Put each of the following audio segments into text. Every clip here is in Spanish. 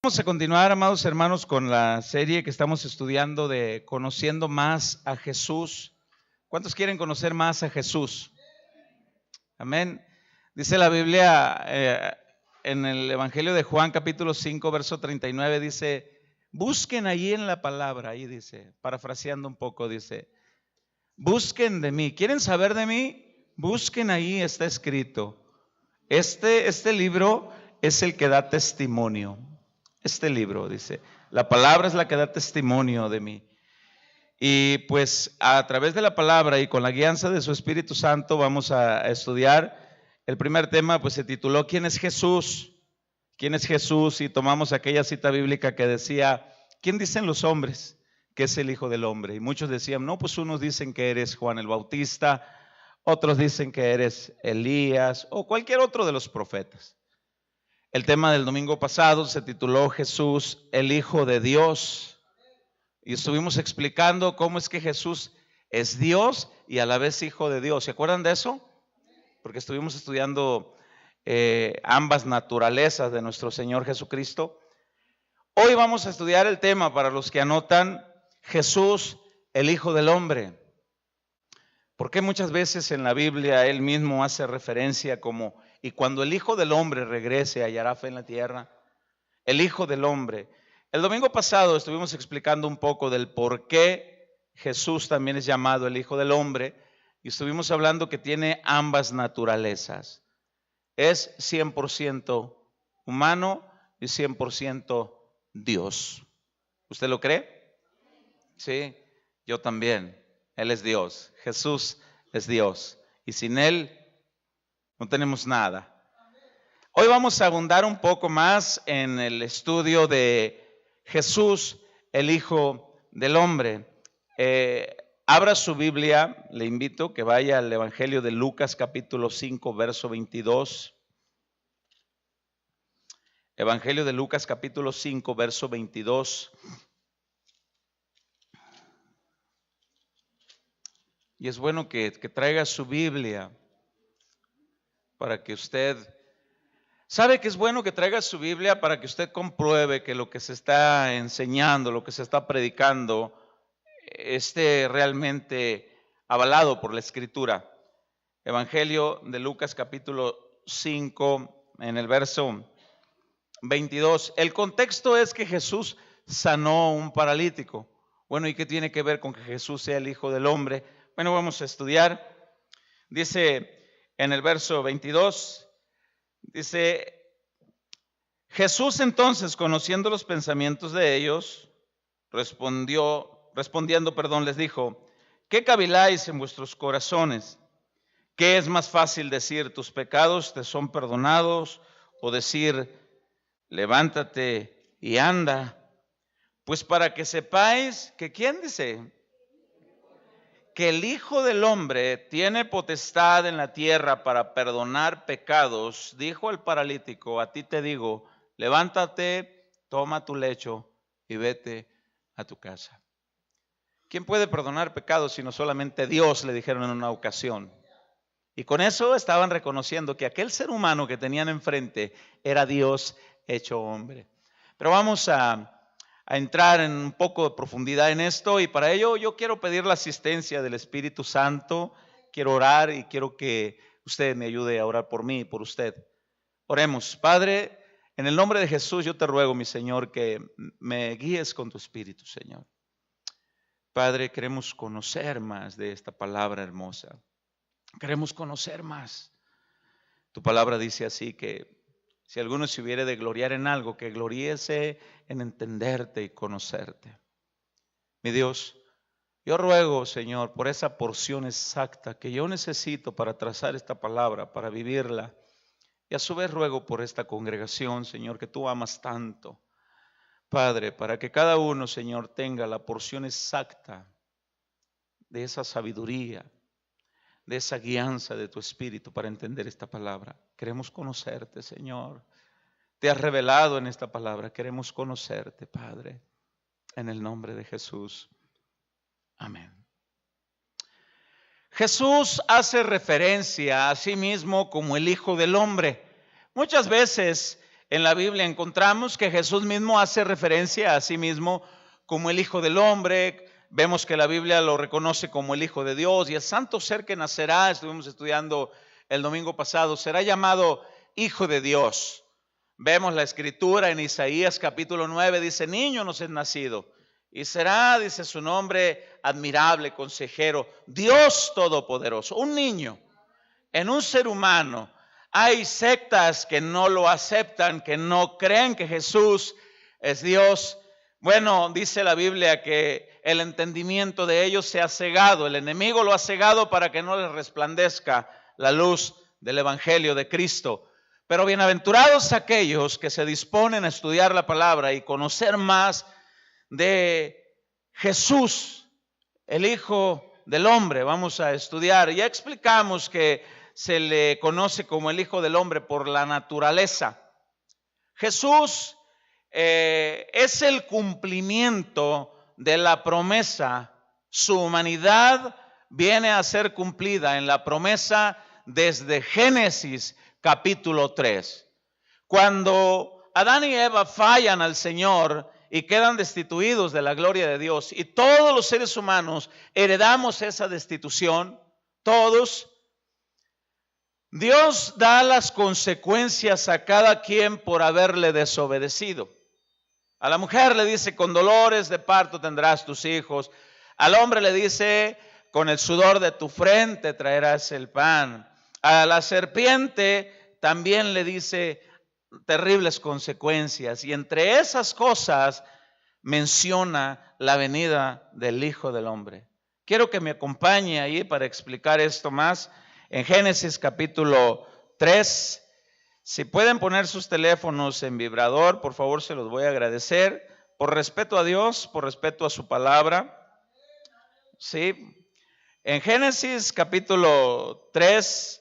Vamos a continuar, amados hermanos, con la serie que estamos estudiando de Conociendo más a Jesús. ¿Cuántos quieren conocer más a Jesús? Amén. Dice la Biblia en el Evangelio de Juan, capítulo 5, verso 39, dice: busquen allí en la palabra, ahí dice, parafraseando un poco, dice: busquen de mí. ¿Quieren saber de mí? Busquen ahí, está escrito. Este libro es el que da testimonio. Este libro, dice, la palabra es la que da testimonio de mí. Y pues a través de la palabra y con la guianza de su Espíritu Santo vamos a estudiar. El primer tema pues se tituló ¿Quién es Jesús? ¿Quién es Jesús? Y tomamos aquella cita bíblica que decía: ¿quién dicen los hombres que es el Hijo del Hombre? Y muchos decían, no, pues unos dicen que eres Juan el Bautista, otros dicen que eres Elías o cualquier otro de los profetas. El tema del domingo pasado se tituló Jesús, el Hijo de Dios. Y estuvimos explicando cómo es que Jesús es Dios y a la vez Hijo de Dios. ¿Se acuerdan de eso? Porque estuvimos estudiando ambas naturalezas de nuestro Señor Jesucristo. Hoy vamos a estudiar el tema, para los que anotan, Jesús, el Hijo del Hombre. Porque muchas veces en la Biblia Él mismo hace referencia como: y cuando el Hijo del Hombre regrese, hallará fe en la tierra. El Hijo del Hombre. El domingo pasado estuvimos explicando un poco del por qué Jesús también es llamado el Hijo del Hombre, y estuvimos hablando que tiene ambas naturalezas. Es 100% humano y 100% Dios. ¿Usted lo cree? Sí, yo también. Él es Dios. Jesús es Dios. Y sin Él no tenemos nada. Hoy vamos a abundar un poco más en el estudio de Jesús, el Hijo del Hombre. Abra su Biblia, le invito que vaya al Evangelio de Lucas, capítulo 5, verso 22. Evangelio de Lucas, capítulo 5, verso 22. Y es bueno que traiga su Biblia para que usted... ¿Sabe que es bueno que traiga su Biblia para que usted compruebe que lo que se está enseñando, lo que se está predicando, esté realmente avalado por la Escritura? Evangelio de Lucas capítulo 5, en el verso 22. El contexto es que Jesús sanó un paralítico. Bueno, ¿y qué tiene que ver con que Jesús sea el Hijo del Hombre? Bueno, vamos a estudiar. Dice en el verso 22, dice: Jesús entonces, conociendo los pensamientos de ellos, respondiendo, les dijo: ¿qué caviláis en vuestros corazones? ¿Qué es más fácil decir, tus pecados te son perdonados, o decir, levántate y anda? Pues para que sepáis que, ¿quién dice? Que el Hijo del Hombre tiene potestad en la tierra para perdonar pecados, dijo el paralítico: a ti te digo, levántate, toma tu lecho y vete a tu casa. ¿Quién puede perdonar pecados sino solamente Dios?, le dijeron en una ocasión. Y con eso estaban reconociendo que aquel ser humano que tenían enfrente era Dios hecho hombre. Pero vamos a entrar en un poco de profundidad en esto, y para ello yo quiero pedir la asistencia del Espíritu Santo. Quiero orar y quiero que usted me ayude a orar por mí y por usted. Oremos. Padre, en el nombre de Jesús yo te ruego, mi Señor, que me guíes con tu Espíritu, Señor. Padre, queremos conocer más de esta palabra hermosa. Queremos conocer más. Tu palabra dice así, que si alguno se hubiere de gloriar en algo, que gloriese en entenderte y conocerte. Mi Dios, yo ruego, Señor, por esa porción exacta que yo necesito para trazar esta palabra, para vivirla. Y a su vez ruego por esta congregación, Señor, que tú amas tanto. Padre, para que cada uno, Señor, tenga la porción exacta de esa sabiduría, de esa guianza de tu Espíritu para entender esta palabra. Queremos conocerte, Señor. Te has revelado en esta palabra. Queremos conocerte, Padre, en el nombre de Jesús. Amén. Jesús hace referencia a sí mismo como el Hijo del Hombre. Muchas veces en la Biblia encontramos que Jesús mismo hace referencia a sí mismo como el Hijo del Hombre. Vemos que la Biblia lo reconoce como el Hijo de Dios, y el santo ser que nacerá, estuvimos estudiando el domingo pasado, será llamado Hijo de Dios. Vemos la escritura en Isaías capítulo 9, dice: niño nos es nacido, y será, dice, su nombre admirable, consejero, Dios todopoderoso. Un niño en un ser humano. Hay sectas que no lo aceptan, que no creen que Jesús es Dios. Bueno, dice la Biblia que el entendimiento de ellos se ha cegado, el enemigo lo ha cegado para que no les resplandezca la luz del evangelio de Cristo. Pero bienaventurados aquellos que se disponen a estudiar la palabra y conocer más de Jesús, el Hijo del Hombre. Vamos a estudiar. Ya explicamos que se le conoce como el Hijo del Hombre por la naturaleza. Jesús es el cumplimiento de la promesa. Su humanidad viene a ser cumplida en la promesa desde Génesis capítulo 3. Cuando Adán y Eva fallan al Señor y quedan destituidos de la gloria de Dios, y todos los seres humanos heredamos esa destitución, todos, Dios da las consecuencias a cada quien por haberle desobedecido. A la mujer le dice: con dolores de parto tendrás tus hijos. Al hombre le dice: con el sudor de tu frente traerás el pan. A la serpiente también le dice terribles consecuencias. Y entre esas cosas menciona la venida del Hijo del Hombre. Quiero que me acompañe ahí para explicar esto más. En Génesis capítulo 3, si pueden poner sus teléfonos en vibrador, por favor, se los voy a agradecer, por respeto a Dios, por respeto a su palabra. Sí. En Génesis capítulo 3,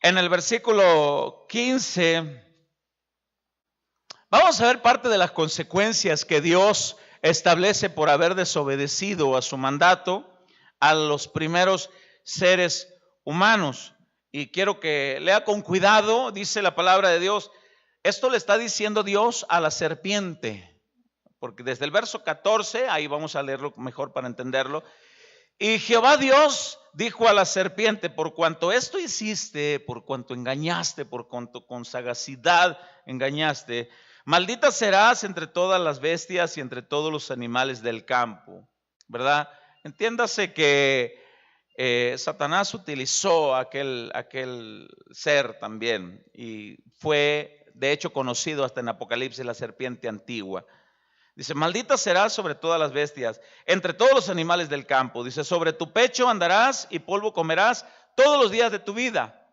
en el versículo 15, vamos a ver parte de las consecuencias que Dios establece por haber desobedecido a su mandato a los primeros seres humanos. Y quiero que lea con cuidado. Dice la palabra de Dios, esto le está diciendo Dios a la serpiente, porque desde el verso 14, ahí vamos a leerlo mejor para entenderlo. Y Jehová Dios dijo a la serpiente: por cuanto esto hiciste, por cuanto engañaste, por cuanto con sagacidad engañaste, maldita serás entre todas las bestias y entre todos los animales del campo. ¿Verdad? Entiéndase que Satanás utilizó aquel ser también, y fue de hecho conocido hasta en Apocalipsis la serpiente antigua. Dice: maldita serás sobre todas las bestias, entre todos los animales del campo. Dice: sobre tu pecho andarás y polvo comerás todos los días de tu vida.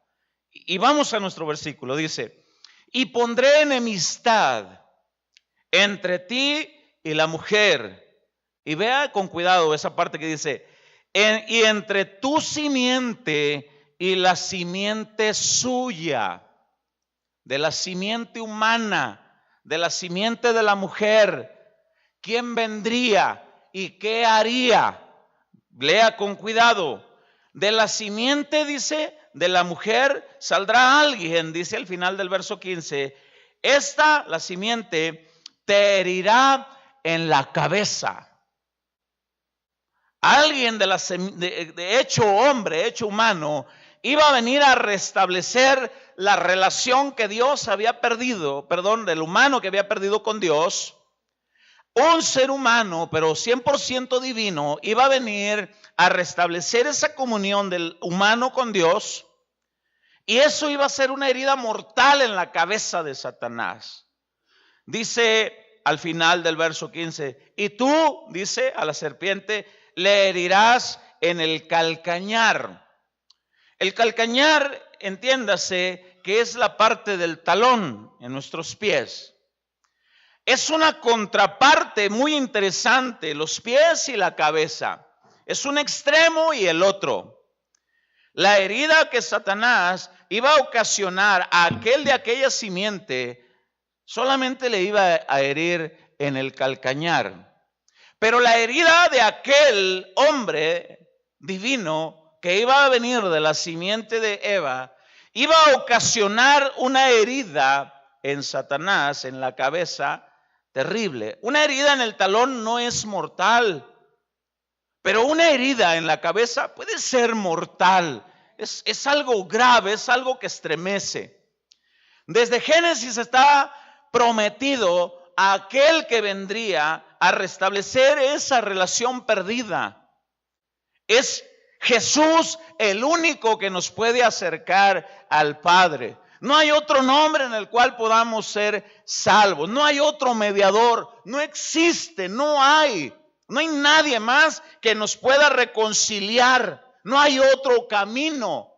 Y vamos a nuestro versículo. Dice: y pondré enemistad entre ti y la mujer. Y vea con cuidado esa parte que dice: y entre tu simiente y la simiente suya. De la simiente humana, de la simiente de la mujer, ¿quién vendría y qué haría? Lea con cuidado. De la simiente, dice, de la mujer saldrá alguien, dice al final del verso 15. Esta, la simiente, te herirá en la cabeza. Alguien de hecho hombre, hecho humano, iba a venir a restablecer la relación que Dios había perdido, del humano que había perdido con Dios. Un ser humano, pero 100% divino, iba a venir a restablecer esa comunión del humano con Dios, y eso iba a ser una herida mortal en la cabeza de Satanás. Dice al final del verso 15: y tú, dice a la serpiente, le herirás en el calcañar. El calcañar, entiéndase, que es la parte del talón en nuestros pies. Es una contraparte muy interesante, los pies y la cabeza. Es un extremo y el otro. La herida que Satanás iba a ocasionar a aquel de aquella simiente solamente le iba a herir en el calcañar. Pero la herida de aquel hombre divino que iba a venir de la simiente de Eva iba a ocasionar una herida en Satanás, en la cabeza, terrible. Una herida en el talón no es mortal, pero una herida en la cabeza puede ser mortal. Es algo grave, es algo que estremece. Desde Génesis está prometido a aquel que vendría a restablecer esa relación perdida. Es Jesús el único que nos puede acercar al Padre. No hay otro nombre en el cual podamos ser salvos. No hay otro mediador. No existe, no hay nadie más que nos pueda reconciliar. No hay otro camino.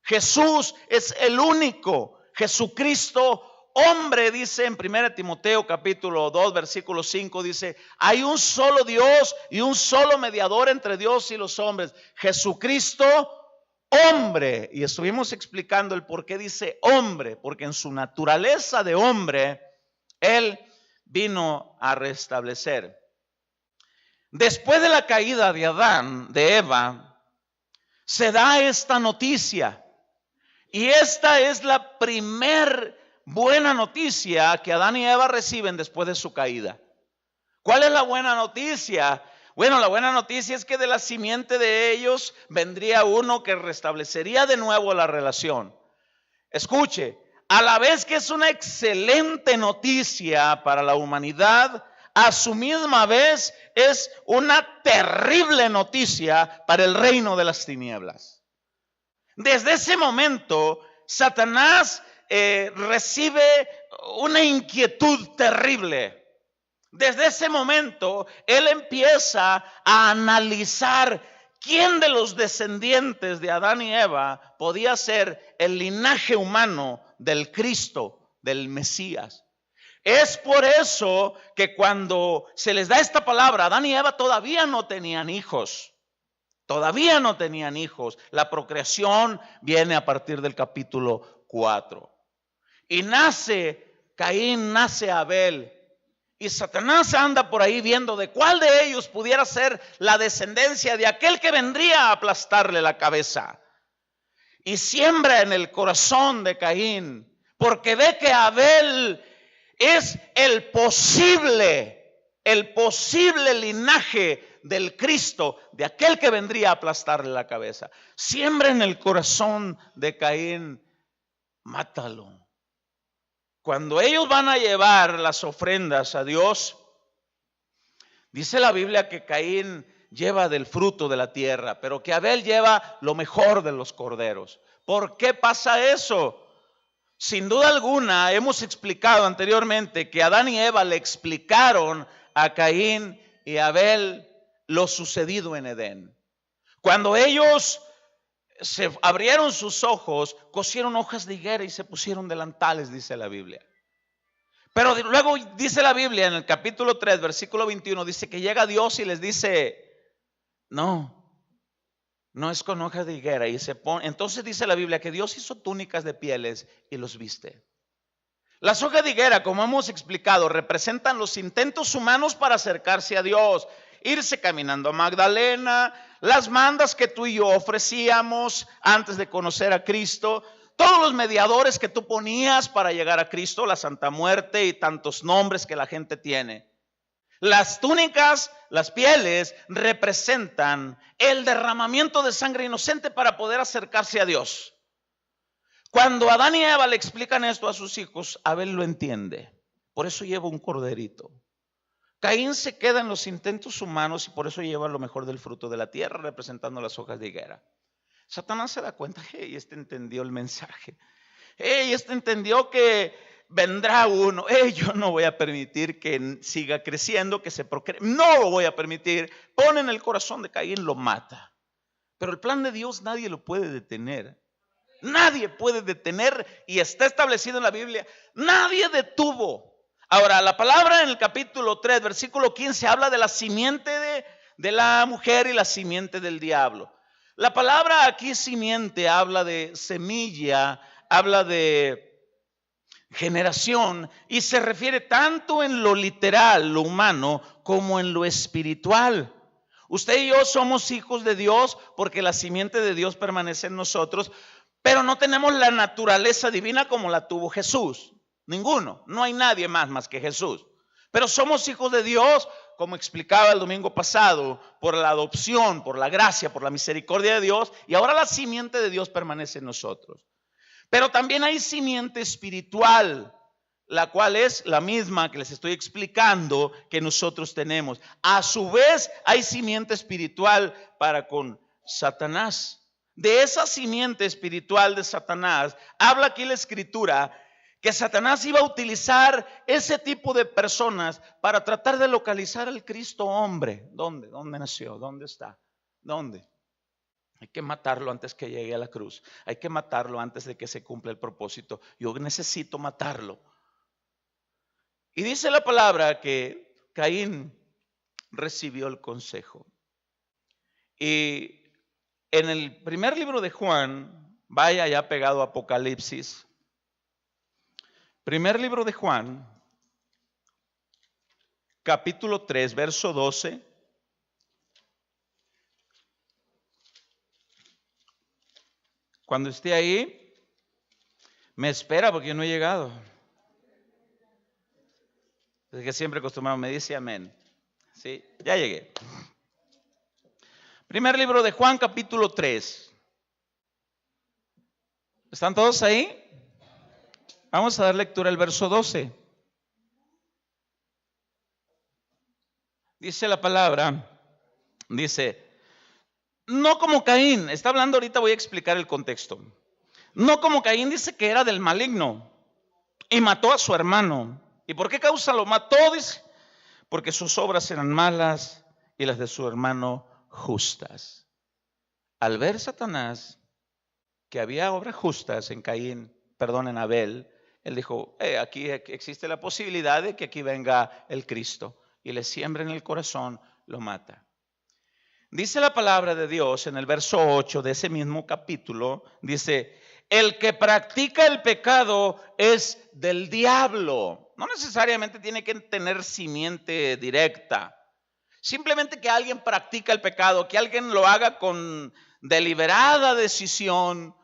Jesús es el único. Jesucristo, hombre, dice en 1 Timoteo capítulo 2 versículo 5, dice: hay un solo Dios y un solo mediador entre Dios y los hombres, Jesucristo, hombre. Y estuvimos explicando el por qué dice hombre, porque en su naturaleza de hombre Él vino a restablecer. Después de la caída de Adán, de Eva, se da esta noticia. Y esta es la primer buena noticia que Adán y Eva reciben después de su caída. ¿Cuál es la buena noticia? Bueno, la buena noticia es que de la simiente de ellos vendría uno que restablecería de nuevo la relación. Escuche, a la vez que es una excelente noticia para la humanidad, a su misma vez es una terrible noticia para el reino de las tinieblas. Desde ese momento, Satanás recibe una inquietud terrible. Desde ese momento, él empieza a analizar quién de los descendientes de Adán y Eva podía ser el linaje humano del Cristo, del Mesías. Es por eso que cuando se les da esta palabra, Adán y Eva todavía no tenían hijos. Todavía no tenían hijos. La procreación viene a partir del capítulo 4. Y nace Caín, nace Abel. Y Satanás anda por ahí viendo de cuál de ellos pudiera ser la descendencia de aquel que vendría a aplastarle la cabeza. Y siembra en el corazón de Caín, porque ve que Abel es el posible linaje del Cristo, de aquel que vendría a aplastarle la cabeza. Siembra en el corazón de Caín, mátalo. Cuando ellos van a llevar las ofrendas a Dios, dice la Biblia que Caín lleva del fruto de la tierra, pero que Abel lleva lo mejor de los corderos. ¿Por qué pasa eso? Sin duda alguna, hemos explicado anteriormente que Adán y Eva le explicaron a Caín y a Abel lo sucedido en Edén. Cuando ellos se abrieron sus ojos, cosieron hojas de higuera y se pusieron delantales, dice la Biblia. Pero luego dice la Biblia en el capítulo 3, versículo 21, dice que llega Dios y les dice: no es con hojas de higuera. Y se pone, entonces dice la Biblia que Dios hizo túnicas de pieles y los viste. Las hojas de higuera, como hemos explicado, representan los intentos humanos para acercarse a Dios. Irse caminando a Magdalena, las mandas que tú y yo ofrecíamos antes de conocer a Cristo, todos los mediadores que tú ponías para llegar a Cristo, la Santa Muerte y tantos nombres que la gente tiene. Las túnicas, las pieles, representan el derramamiento de sangre inocente para poder acercarse a Dios. Cuando Adán y Eva le explican esto a sus hijos, Abel lo entiende. Por eso lleva un corderito. Caín se queda en los intentos humanos y por eso lleva lo mejor del fruto de la tierra, representando las hojas de higuera. Satanás se da cuenta: hey, este entendió el mensaje. Hey, este entendió que vendrá uno. Hey, yo no voy a permitir que siga creciendo, que se procree. No lo voy a permitir. Pone en el corazón de Caín, lo mata. Pero el plan de Dios nadie lo puede detener. Nadie puede detener, y está establecido en la Biblia. Nadie detuvo. Ahora, la palabra en el capítulo 3, versículo 15, habla de la simiente de la mujer y la simiente del diablo. La palabra aquí simiente habla de semilla, habla de generación y se refiere tanto en lo literal, lo humano, como en lo espiritual. Usted y yo somos hijos de Dios porque la simiente de Dios permanece en nosotros, pero no tenemos la naturaleza divina como la tuvo Jesús. Ninguno. No hay nadie más que Jesús. Pero somos hijos de Dios, como explicaba el domingo pasado, por la adopción, por la gracia, por la misericordia de Dios. Y ahora la simiente de Dios permanece en nosotros. Pero también hay simiente espiritual, la cual es la misma que les estoy explicando que nosotros tenemos. A su vez hay simiente espiritual para con Satanás. De esa simiente espiritual de Satanás, habla aquí la Escritura que Satanás iba a utilizar ese tipo de personas para tratar de localizar al Cristo hombre. ¿Dónde? ¿Dónde nació? ¿Dónde está? ¿Dónde? Hay que matarlo antes que llegue a la cruz. Hay que matarlo antes de que se cumpla el propósito. Yo necesito matarlo. Y dice la palabra que Caín recibió el consejo. Y en el primer libro de Juan, vaya ya pegado a Apocalipsis. Primer libro de Juan, capítulo 3, verso 12. Cuando esté ahí, me espera porque yo no he llegado. Es que siempre acostumbrado me dice amén. Sí, ya llegué. Primer libro de Juan, capítulo 3. ¿Están todos ahí? Vamos a dar lectura al verso 12. Dice la palabra, dice, no como Caín, está hablando ahorita, voy a explicar el contexto. No como Caín, dice que era del maligno y mató a su hermano. ¿Y por qué causa lo mató? Dice, porque sus obras eran malas y las de su hermano justas. Al ver Satanás que había obras justas en en Abel, él dijo, aquí existe la posibilidad de que aquí venga el Cristo y le siembra en el corazón, lo mata. Dice la palabra de Dios en el verso 8 de ese mismo capítulo, dice, el que practica el pecado es del diablo. No necesariamente tiene que tener simiente directa. Simplemente que alguien practica el pecado, que alguien lo haga con deliberada decisión.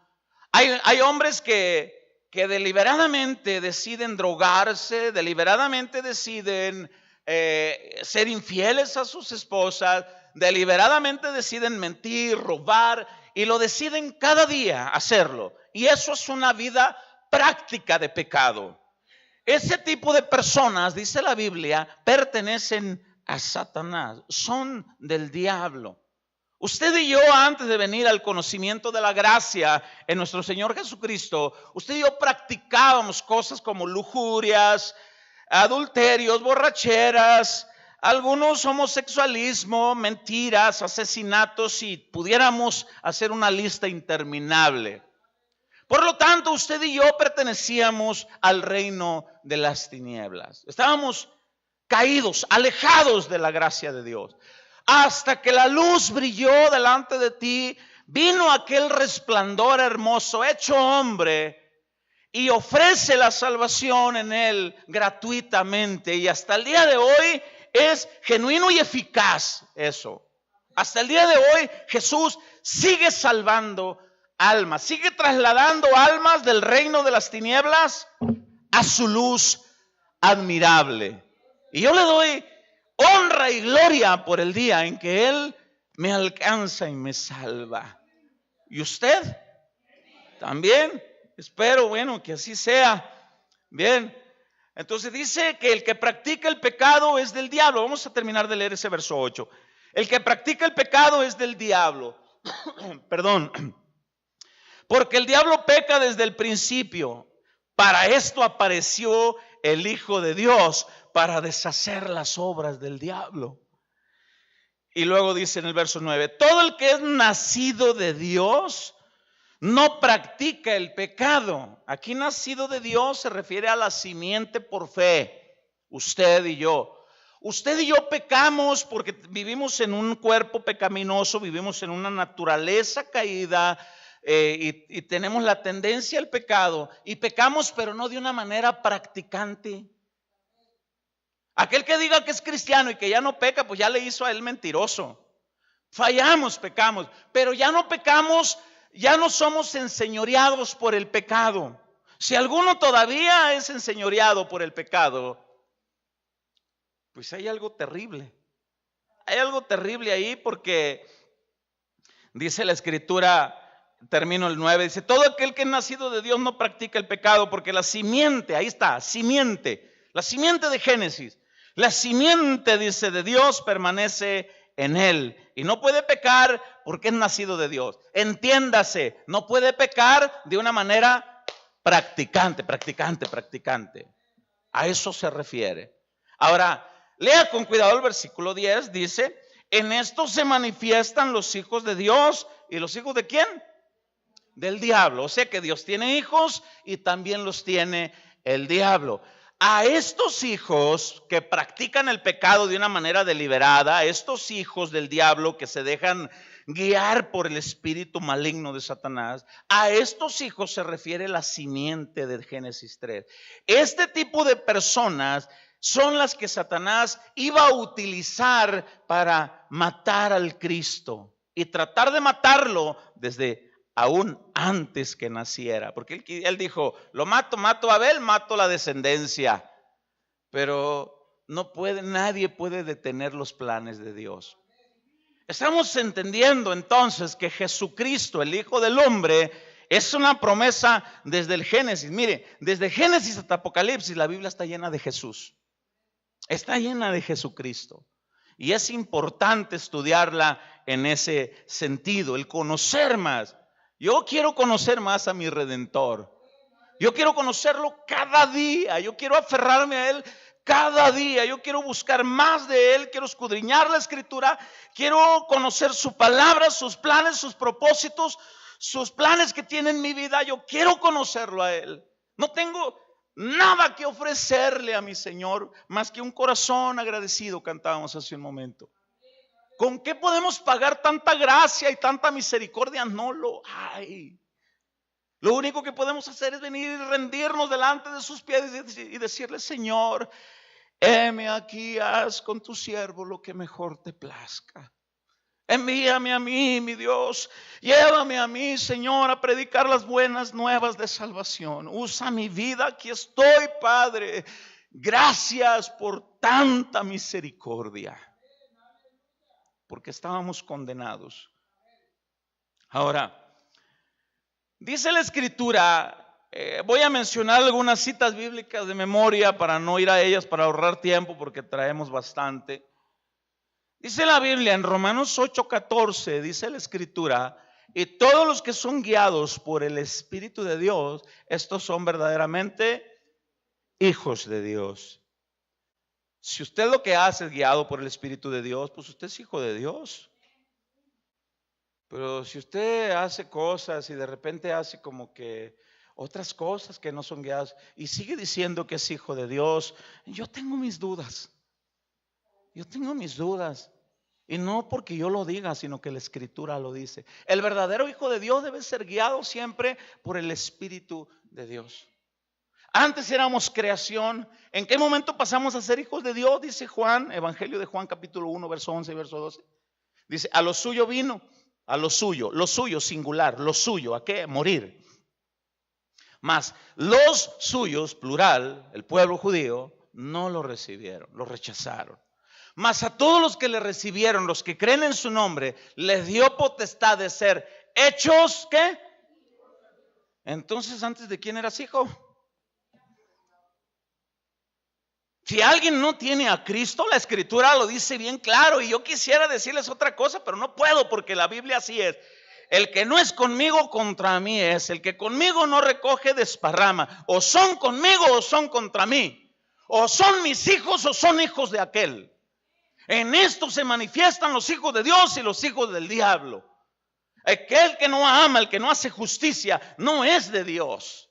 Hay hombres que deliberadamente deciden drogarse, deliberadamente deciden ser infieles a sus esposas, deliberadamente deciden mentir, robar, y lo deciden cada día hacerlo. Y eso es una vida práctica de pecado. Ese tipo de personas, dice la Biblia, pertenecen a Satanás, son del diablo. Usted y yo, antes de venir al conocimiento de la gracia en nuestro Señor Jesucristo, usted y yo practicábamos cosas como lujurias, adulterios, borracheras, algunos homosexualismo, mentiras, asesinatos, y pudiéramos hacer una lista interminable. Por lo tanto, usted y yo pertenecíamos al reino de las tinieblas. Estábamos caídos, alejados de la gracia de Dios. Hasta que la luz brilló delante de ti, vino aquel resplandor hermoso, hecho hombre, y ofrece la salvación en él gratuitamente. Y hasta el día de hoy es genuino y eficaz eso. Hasta el día de hoy Jesús sigue salvando almas, sigue trasladando almas del reino de las tinieblas a su luz admirable. Y yo le doy honra y gloria por el día en que Él me alcanza y me salva. ¿Y usted? También. Espero, bueno, que así sea. Bien. Entonces dice que el que practica el pecado es del diablo. Vamos a terminar de leer ese verso 8. El que practica el pecado es del diablo. Perdón. Porque el diablo peca desde el principio. Para esto apareció el Hijo de Dios, para deshacer las obras del diablo. Y luego dice en el verso 9, todo el que es nacido de Dios no practica el pecado. Aquí nacido de Dios se refiere a la simiente por fe, usted y yo. Usted y yo pecamos porque vivimos en un cuerpo pecaminoso, vivimos en una naturaleza caída, y tenemos la tendencia al pecado, y pecamos pero no de una manera practicante. Aquel que diga que es cristiano y que ya no peca, pues ya le hizo a él mentiroso. Fallamos, pecamos, pero ya no pecamos, ya no somos enseñoreados por el pecado. Si alguno todavía es enseñoreado por el pecado, pues hay algo terrible. Hay algo terrible ahí, porque dice la Escritura, termino el 9, dice: todo aquel que es nacido de Dios no practica el pecado, porque la simiente, ahí está, simiente, la simiente de Génesis, la simiente, dice, de Dios permanece en él y no puede pecar porque es nacido de Dios. Entiéndase, no puede pecar de una manera practicante. A eso se refiere. Ahora, lea con cuidado el versículo 10, dice: en esto se manifiestan los hijos de Dios. ¿Y los hijos de quién? Del diablo. O sea que Dios tiene hijos y también los tiene el diablo. A estos hijos que practican el pecado de una manera deliberada, a estos hijos del diablo que se dejan guiar por el espíritu maligno de Satanás, a estos hijos se refiere la simiente de Génesis 3. Este tipo de personas son las que Satanás iba a utilizar para matar al Cristo y tratar de matarlo desde aún antes que naciera, porque él dijo: lo mato a Abel, mato la descendencia. Pero nadie puede detener los planes de Dios. Estamos entendiendo entonces que Jesucristo, el Hijo del Hombre, es una promesa desde el Génesis. Mire, desde Génesis hasta Apocalipsis la Biblia está llena de Jesús. Está llena de Jesucristo. Y es importante estudiarla en ese sentido, el conocer más. Yo quiero conocer más a mi Redentor. Yo quiero conocerlo cada día. Yo quiero aferrarme a Él cada día. Yo quiero buscar más de Él. Quiero escudriñar la Escritura. Quiero conocer su palabra, sus planes, sus propósitos, sus planes que tiene en mi vida. Yo quiero conocerlo a Él. No tengo nada que ofrecerle a mi Señor más que un corazón agradecido, cantábamos hace un momento. ¿Con qué podemos pagar tanta gracia y tanta misericordia? No lo hay. Lo único que podemos hacer es venir y rendirnos delante de sus pies y decirle: Señor, heme aquí, haz con tu siervo lo que mejor te plazca. Envíame a mí, mi Dios. Llévame a mí, Señor, a predicar las buenas nuevas de salvación. Usa mi vida, aquí estoy, Padre. Gracias por tanta misericordia, porque estábamos condenados. Ahora, dice la Escritura, voy a mencionar algunas citas bíblicas de memoria para no ir a ellas, para ahorrar tiempo, porque traemos bastante. Dice la Biblia en Romanos 8:14, dice la Escritura: y todos los que son guiados por el Espíritu de Dios, estos son verdaderamente hijos de Dios. Si usted lo que hace es guiado por el Espíritu de Dios, pues usted es hijo de Dios. Pero si usted hace cosas y de repente hace como que otras cosas que no son guiadas y sigue diciendo que es hijo de Dios, yo tengo mis dudas. Y no porque yo lo diga, sino que la Escritura lo dice. El verdadero hijo de Dios debe ser guiado siempre por el Espíritu de Dios. Antes éramos creación. ¿En qué momento pasamos a ser hijos de Dios? Dice Juan, Evangelio de Juan capítulo 1, verso 11 y verso 12. Dice: a lo suyo vino, a lo suyo singular, lo suyo, ¿a qué? Morir. Mas los suyos, plural, el pueblo judío, no lo recibieron, lo rechazaron. Mas a todos los que le recibieron, los que creen en su nombre, les dio potestad de ser hechos, ¿qué? Entonces, ¿antes de quién eras hijo? Si alguien no tiene a Cristo, la Escritura lo dice bien claro. Y yo quisiera decirles otra cosa, pero no puedo, porque la Biblia así es. El que no es conmigo, contra mí es. El que conmigo no recoge, desparrama. O son conmigo o son contra mí. O son mis hijos o son hijos de aquel. En esto se manifiestan los hijos de Dios y los hijos del diablo. Aquel que no ama, el que no hace justicia, no es de Dios.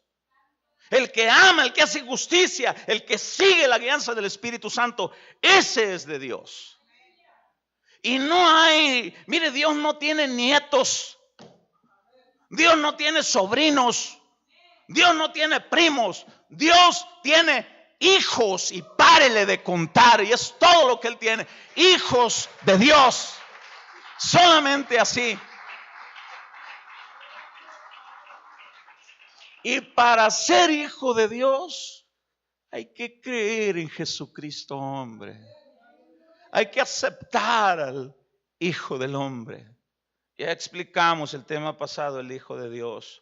El que ama, el que hace justicia, el que sigue la guianza del Espíritu Santo, ese es de Dios. Y no hay, mire, Dios no tiene nietos. Dios no tiene sobrinos. Dios no tiene primos. Dios tiene hijos, y párele de contar, y es todo lo que Él tiene. Hijos de Dios. Solamente así. Y para ser hijo de Dios hay que creer en Jesucristo, hombre. Hay que aceptar al Hijo del Hombre. Ya explicamos el tema pasado, el Hijo de Dios.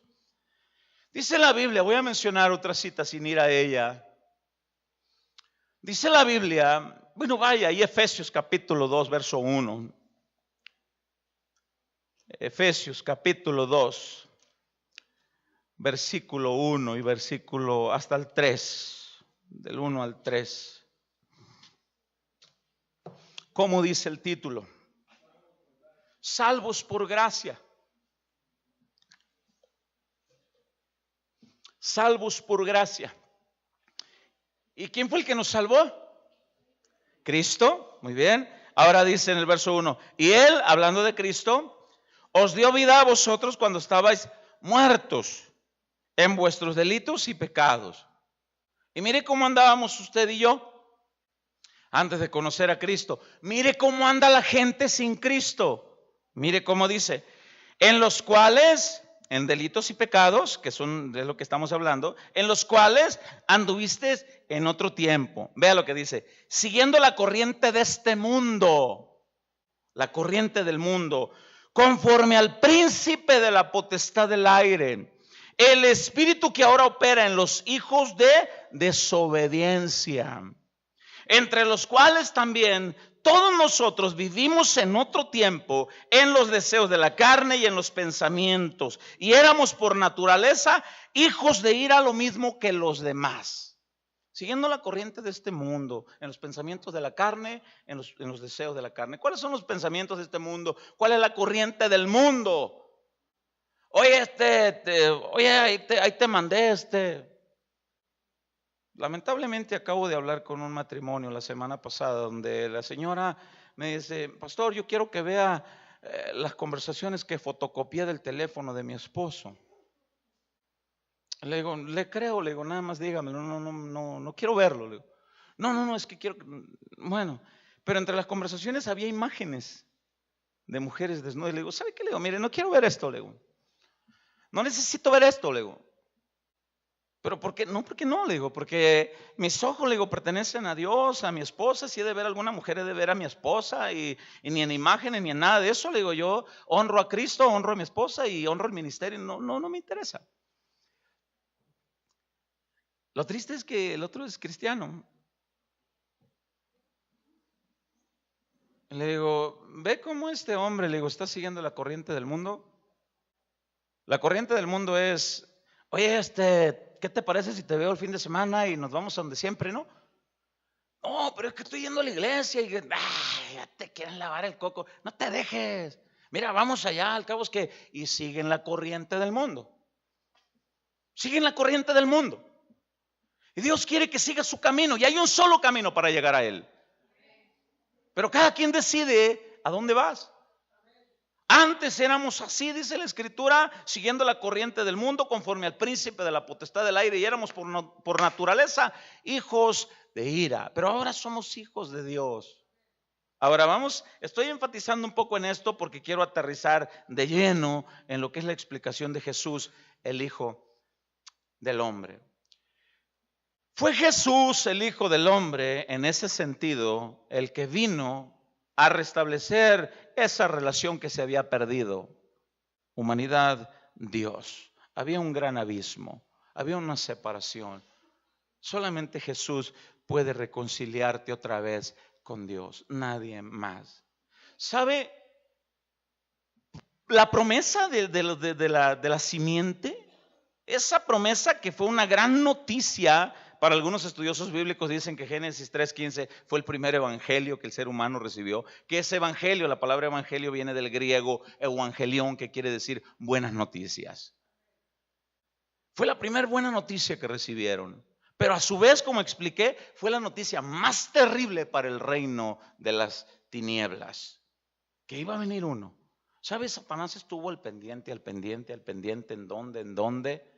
Dice la Biblia, voy a mencionar otra cita sin ir a ella. Dice la Biblia, bueno, vaya, y Efesios capítulo 2, verso 1. Efesios capítulo 2, versículo 1 y versículo hasta el 3, del 1 al 3. ¿Cómo dice el título? Salvos por gracia. Salvos por gracia. ¿Y quién fue el que nos salvó? Cristo, muy bien. Ahora dice en el verso 1, y Él, hablando de Cristo, os dio vida a vosotros cuando estabais muertos en vuestros delitos y pecados. Y mire cómo andábamos usted y yo antes de conocer a Cristo. Mire cómo anda la gente sin Cristo. Mire cómo dice, en los cuales, en delitos y pecados, que son de lo que estamos hablando, en los cuales anduviste en otro tiempo. Vea lo que dice, siguiendo la corriente de este mundo, la corriente del mundo, conforme al príncipe de la potestad del aire, el espíritu que ahora opera en los hijos de desobediencia, entre los cuales también todos nosotros vivimos en otro tiempo en los deseos de la carne y en los pensamientos, y éramos por naturaleza hijos de ira, lo mismo que los demás, siguiendo la corriente de este mundo, en los pensamientos de la carne, en los deseos de la carne. ¿Cuáles son los pensamientos de este mundo? ¿Cuál es la corriente del mundo? Oye, ahí te mandé Lamentablemente acabo de hablar con un matrimonio la semana pasada donde la señora me dice, pastor, yo quiero que vea las conversaciones que fotocopié del teléfono de mi esposo. Le digo, le creo, le digo, nada más dígamelo, no quiero verlo. Le digo, no, es que quiero, bueno, pero entre las conversaciones había imágenes de mujeres desnudas. Le digo, ¿sabe qué? Le digo, mire, no quiero ver esto, le digo, no necesito ver esto, le digo. ¿Pero por qué? No, porque no, le digo, porque mis ojos, le digo, pertenecen a Dios, a mi esposa. Si he de ver a alguna mujer, he de ver a mi esposa, y ni en imágenes ni en nada de eso. Le digo, yo honro a Cristo, honro a mi esposa y honro el ministerio. No me interesa. Lo triste es que el otro es cristiano. Le digo, ve cómo este hombre, le digo, está siguiendo la corriente del mundo. La corriente del mundo es, oye, ¿qué te parece si te veo el fin de semana y nos vamos a donde siempre, no? No, pero es que estoy yendo a la iglesia y ya te quieren lavar el coco. No te dejes. Mira, vamos allá, al cabo es que, y siguen la corriente del mundo. Siguen la corriente del mundo. Y Dios quiere que siga su camino, y hay un solo camino para llegar a Él. Pero cada quien decide a dónde vas. Antes éramos así, dice la Escritura, siguiendo la corriente del mundo, conforme al príncipe de la potestad del aire, y éramos por naturaleza hijos de ira. Pero ahora somos hijos de Dios. Ahora estoy enfatizando un poco en esto porque quiero aterrizar de lleno en lo que es la explicación de Jesús, el Hijo del Hombre. Fue Jesús, el Hijo del Hombre, en ese sentido, el que vino a restablecer esa relación que se había perdido. Humanidad, Dios. Había un gran abismo, había una separación. Solamente Jesús puede reconciliarte otra vez con Dios, nadie más. ¿Sabe? La promesa de la simiente, esa promesa que fue una gran noticia. Para algunos estudiosos bíblicos dicen que Génesis 3:15 fue el primer evangelio que el ser humano recibió. Que ese evangelio, la palabra evangelio viene del griego evangelión, que quiere decir buenas noticias. Fue la primera buena noticia que recibieron. Pero a su vez, como expliqué, fue la noticia más terrible para el reino de las tinieblas. Que iba a venir uno. ¿Sabes? Satanás estuvo al pendiente. ¿En dónde?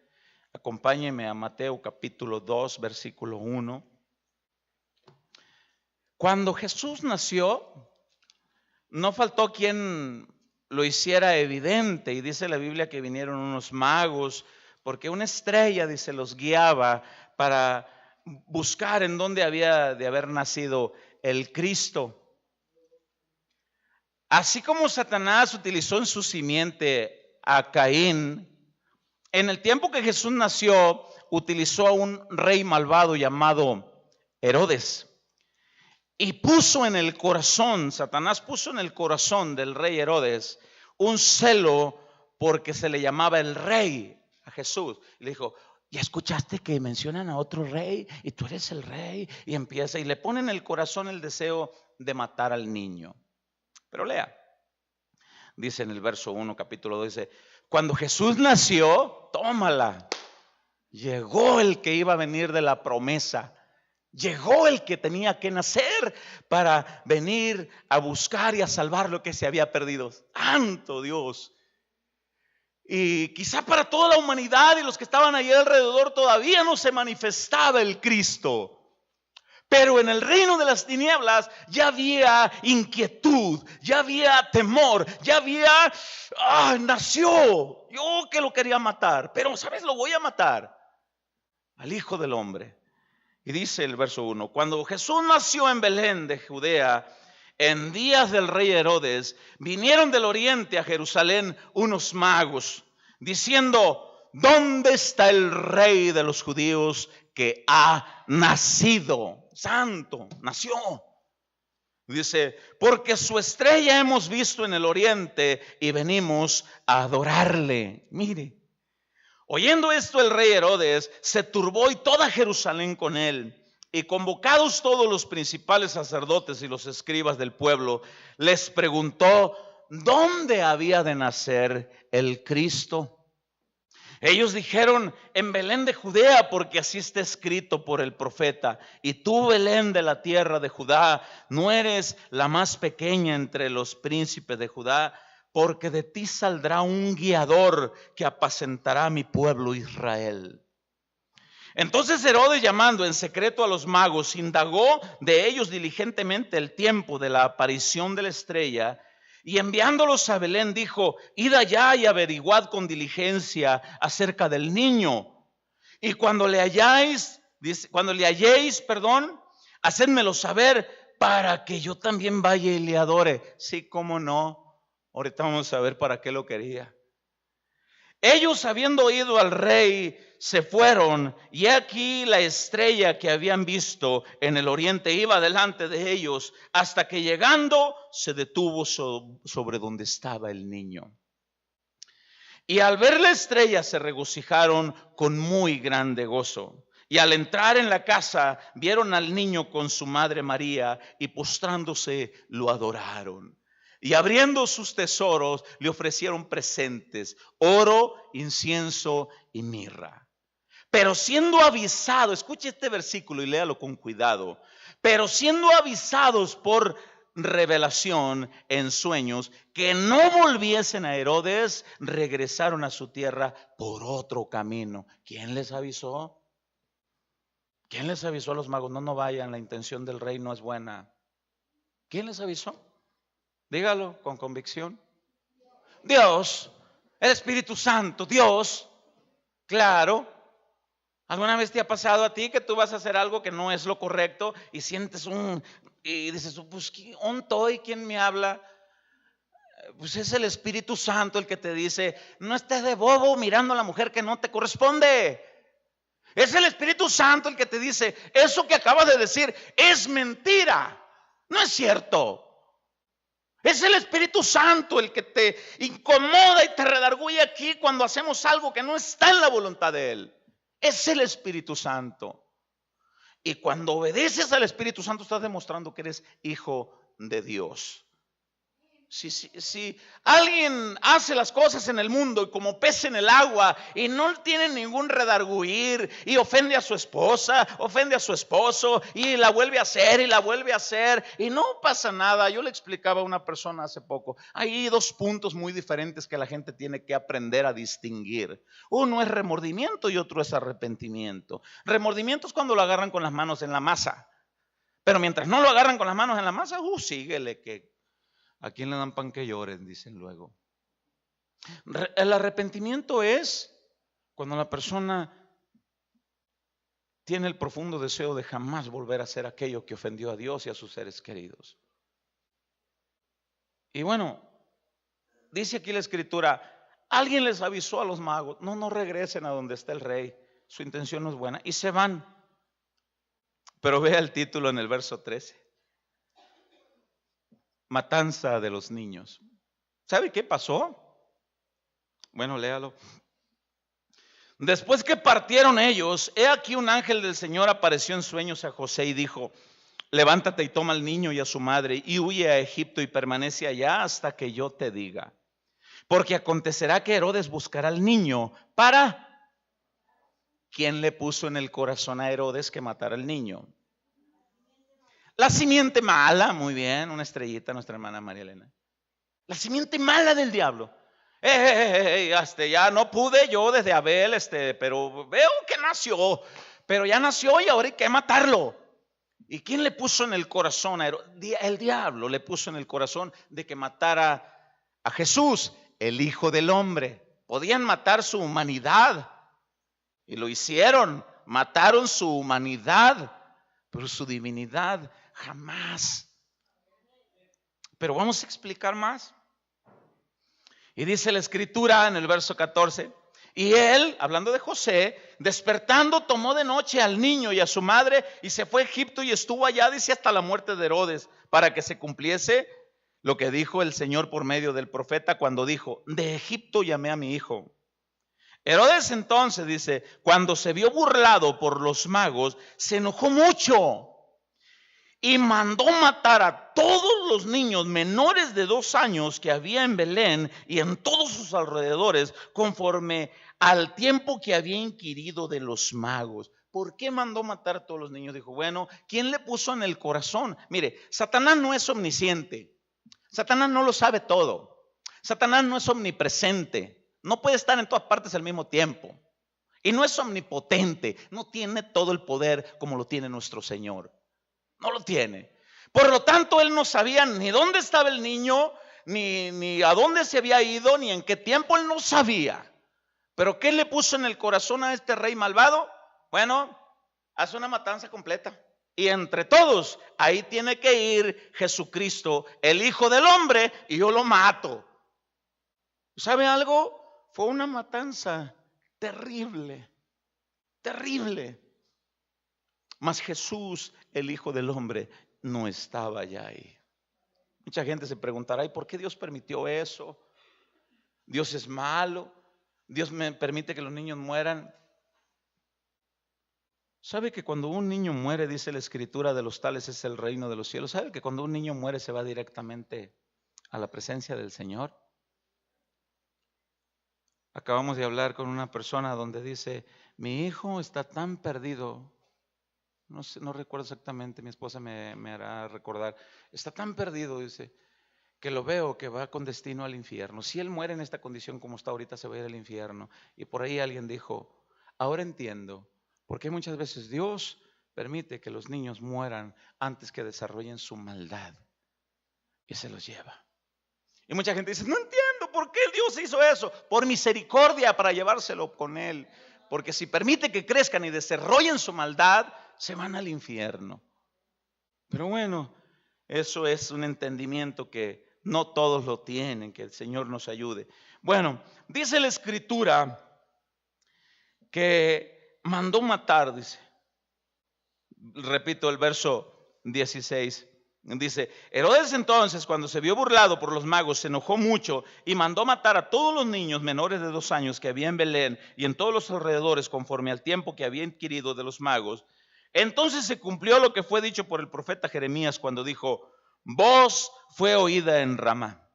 Acompáñeme a Mateo capítulo 2, versículo 1. Cuando Jesús nació, no faltó quien lo hiciera evidente, y dice la Biblia que vinieron unos magos porque una estrella, dice, los guiaba para buscar en dónde había de haber nacido el Cristo. Así como Satanás utilizó en su simiente a Caín, en el tiempo que Jesús nació, utilizó a un rey malvado llamado Herodes. Y puso en el corazón, Satanás puso en el corazón del rey Herodes un celo porque se le llamaba el rey a Jesús. Y le dijo, ¿ya escuchaste que mencionan a otro rey? Y tú eres el rey. Y empieza y le pone en el corazón el deseo de matar al niño. Pero lea, dice en el verso 1, capítulo 2, dice, cuando Jesús nació, tómala, llegó el que iba a venir de la promesa. Llegó el que tenía que nacer para venir a buscar y a salvar lo que se había perdido. ¡Santo Dios! Y quizá para toda la humanidad y los que estaban allí alrededor todavía no se manifestaba el Cristo. Pero en el reino de las tinieblas ya había inquietud, ya había temor, ya había, nació. Yo que lo quería matar, pero ¿sabes? Lo voy a matar al Hijo del Hombre. Y dice el verso 1, cuando Jesús nació en Belén de Judea, en días del rey Herodes, vinieron del oriente a Jerusalén unos magos, diciendo, ¿dónde está el rey de los judíos que ha nacido? Santo, nació. Dice, porque su estrella hemos visto en el oriente y venimos a adorarle. Mire. Oyendo esto el rey Herodes se turbó y toda Jerusalén con él. Y convocados todos los principales sacerdotes y los escribas del pueblo, les preguntó dónde había de nacer el Cristo. Ellos dijeron, en Belén de Judea, porque así está escrito por el profeta. Y tú, Belén de la tierra de Judá, no eres la más pequeña entre los príncipes de Judá, porque de ti saldrá un guiador que apacentará a mi pueblo Israel. Entonces Herodes, llamando en secreto a los magos, indagó de ellos diligentemente el tiempo de la aparición de la estrella, y enviándolos a Belén dijo, id allá y averiguad con diligencia acerca del niño, y cuando le halléis, hacedmelo saber para que yo también vaya y le adore. Sí, cómo no. Ahorita vamos a ver para qué lo quería. Ellos, habiendo oído al rey, se fueron, y aquí la estrella que habían visto en el oriente iba delante de ellos, hasta que llegando se detuvo sobre donde estaba el niño. Y al ver la estrella se regocijaron con muy grande gozo. Y al entrar en la casa vieron al niño con su madre María, y postrándose lo adoraron. Y abriendo sus tesoros le ofrecieron presentes, oro, incienso y mirra. Pero siendo avisados, escuche este versículo y léalo con cuidado. Pero siendo avisados por revelación en sueños que no volviesen a Herodes, regresaron a su tierra por otro camino. ¿Quién les avisó? ¿Quién les avisó a los magos? No vayan, la intención del rey no es buena. ¿Quién les avisó? Dígalo con convicción. Dios, el Espíritu Santo, Dios. Claro. ¿Alguna vez te ha pasado a ti que tú vas a hacer algo que no es lo correcto y sientes y dices, pues ¿dónde estoy? ¿Quién me habla? Pues es el Espíritu Santo el que te dice, no estés de bobo mirando a la mujer que no te corresponde. Es el Espíritu Santo el que te dice, eso que acabas de decir es mentira, no es cierto. Es el Espíritu Santo el que te incomoda y te redarguye aquí cuando hacemos algo que no está en la voluntad de Él. Es el Espíritu Santo. Y cuando obedeces al Espíritu Santo estás demostrando que eres hijo de Dios. Si alguien hace las cosas en el mundo y como pez en el agua y no tiene ningún redarguir y ofende a su esposa, ofende a su esposo y la vuelve a hacer y la vuelve a hacer y no pasa nada. Yo le explicaba a una persona hace poco, hay dos puntos muy diferentes que la gente tiene que aprender a distinguir. Uno es remordimiento y otro es arrepentimiento. Remordimiento es cuando lo agarran con las manos en la masa, pero mientras no lo agarran con las manos en la masa, síguele que ¿a quién le dan pan que lloren? Dicen luego. El arrepentimiento es Cuando la persona tiene el profundo deseo de jamás volver a hacer aquello que ofendió a Dios y a sus seres queridos. Y bueno, dice aquí la escritura, alguien les avisó a los magos, no regresen a donde está el rey, su intención no es buena, y se van. Pero vea el título en el verso 13. Matanza de los niños. ¿Sabe qué pasó? Bueno, léalo. Después que partieron ellos, he aquí un ángel del Señor apareció en sueños a José y dijo, levántate y toma al niño y a su madre y huye a Egipto y permanece allá hasta que yo te diga. Porque acontecerá que Herodes buscará al niño para... ¿Quién le puso en el corazón a Herodes que matara al niño? La simiente mala, muy bien, una estrellita, nuestra hermana María Elena. La simiente mala del diablo. Ya no pude yo desde Abel, pero veo que nació, pero ya nació y ahora hay que matarlo. ¿Y quién le puso en el corazón? El diablo le puso en el corazón de que matara a Jesús, el Hijo del Hombre. Podían matar su humanidad y lo hicieron, mataron su humanidad, pero su divinidad jamás. Pero vamos a explicar más. Y dice la escritura en el verso 14, y él, hablando de José, despertando tomó de noche al niño y a su madre y se fue a Egipto y estuvo allá, dice, hasta la muerte de Herodes, para que se cumpliese lo que dijo el Señor por medio del profeta cuando dijo, de Egipto llamé a mi hijo. Herodes entonces, dice, cuando se vio burlado por los magos, se enojó mucho y mandó matar a todos los niños menores de 2 años que había en Belén y en todos sus alrededores, conforme al tiempo que había inquirido de los magos. ¿Por qué mandó matar a todos los niños? Dijo, bueno, ¿quién le puso en el corazón? Mire, Satanás no es omnisciente. Satanás no lo sabe todo. Satanás no es omnipresente. No puede estar en todas partes al mismo tiempo. Y no es omnipotente. No tiene todo el poder como lo tiene nuestro Señor. No lo tiene. Por lo tanto, él no sabía ni dónde estaba el niño, ni a dónde se había ido, ni en qué tiempo. Él no sabía. Pero ¿qué le puso en el corazón a este rey malvado? Bueno, hace una matanza completa. Y entre todos, ahí tiene que ir Jesucristo, el Hijo del Hombre, y yo lo mato. ¿Sabe algo? Fue una matanza terrible, terrible. Mas Jesús, el Hijo del Hombre, no estaba ya ahí. Mucha gente se preguntará, ¿y por qué Dios permitió eso? Dios es malo. Dios me permite que los niños mueran. ¿Sabe que cuando un niño muere, dice la escritura, de los tales es el reino de los cielos? ¿Sabe que cuando un niño muere se va directamente a la presencia del Señor? Acabamos de hablar con una persona donde dice, mi hijo está tan perdido. No sé, no recuerdo exactamente, mi esposa me hará recordar. Está tan perdido, dice, que lo veo que va con destino al infierno. Si él muere en esta condición como está ahorita, se va a ir al infierno. Y por ahí alguien dijo, ahora entiendo, por qué muchas veces Dios permite que los niños mueran antes que desarrollen su maldad. Y se los lleva. Y mucha gente dice, no entiendo por qué Dios hizo eso. Por misericordia, para llevárselo con él. Porque si permite que crezcan y desarrollen su maldad, se van al infierno. Pero bueno, eso es un entendimiento que no todos lo tienen, que el Señor nos ayude. Bueno, dice la escritura que mandó matar, dice. Repito el verso 16. Dice, Herodes entonces, cuando se vio burlado por los magos, se enojó mucho y mandó matar a todos los niños menores de 2 años que había en Belén y en todos los alrededores, conforme al tiempo que había inquirido de los magos. Entonces se cumplió lo que fue dicho por el profeta Jeremías cuando dijo, voz fue oída en Ramá,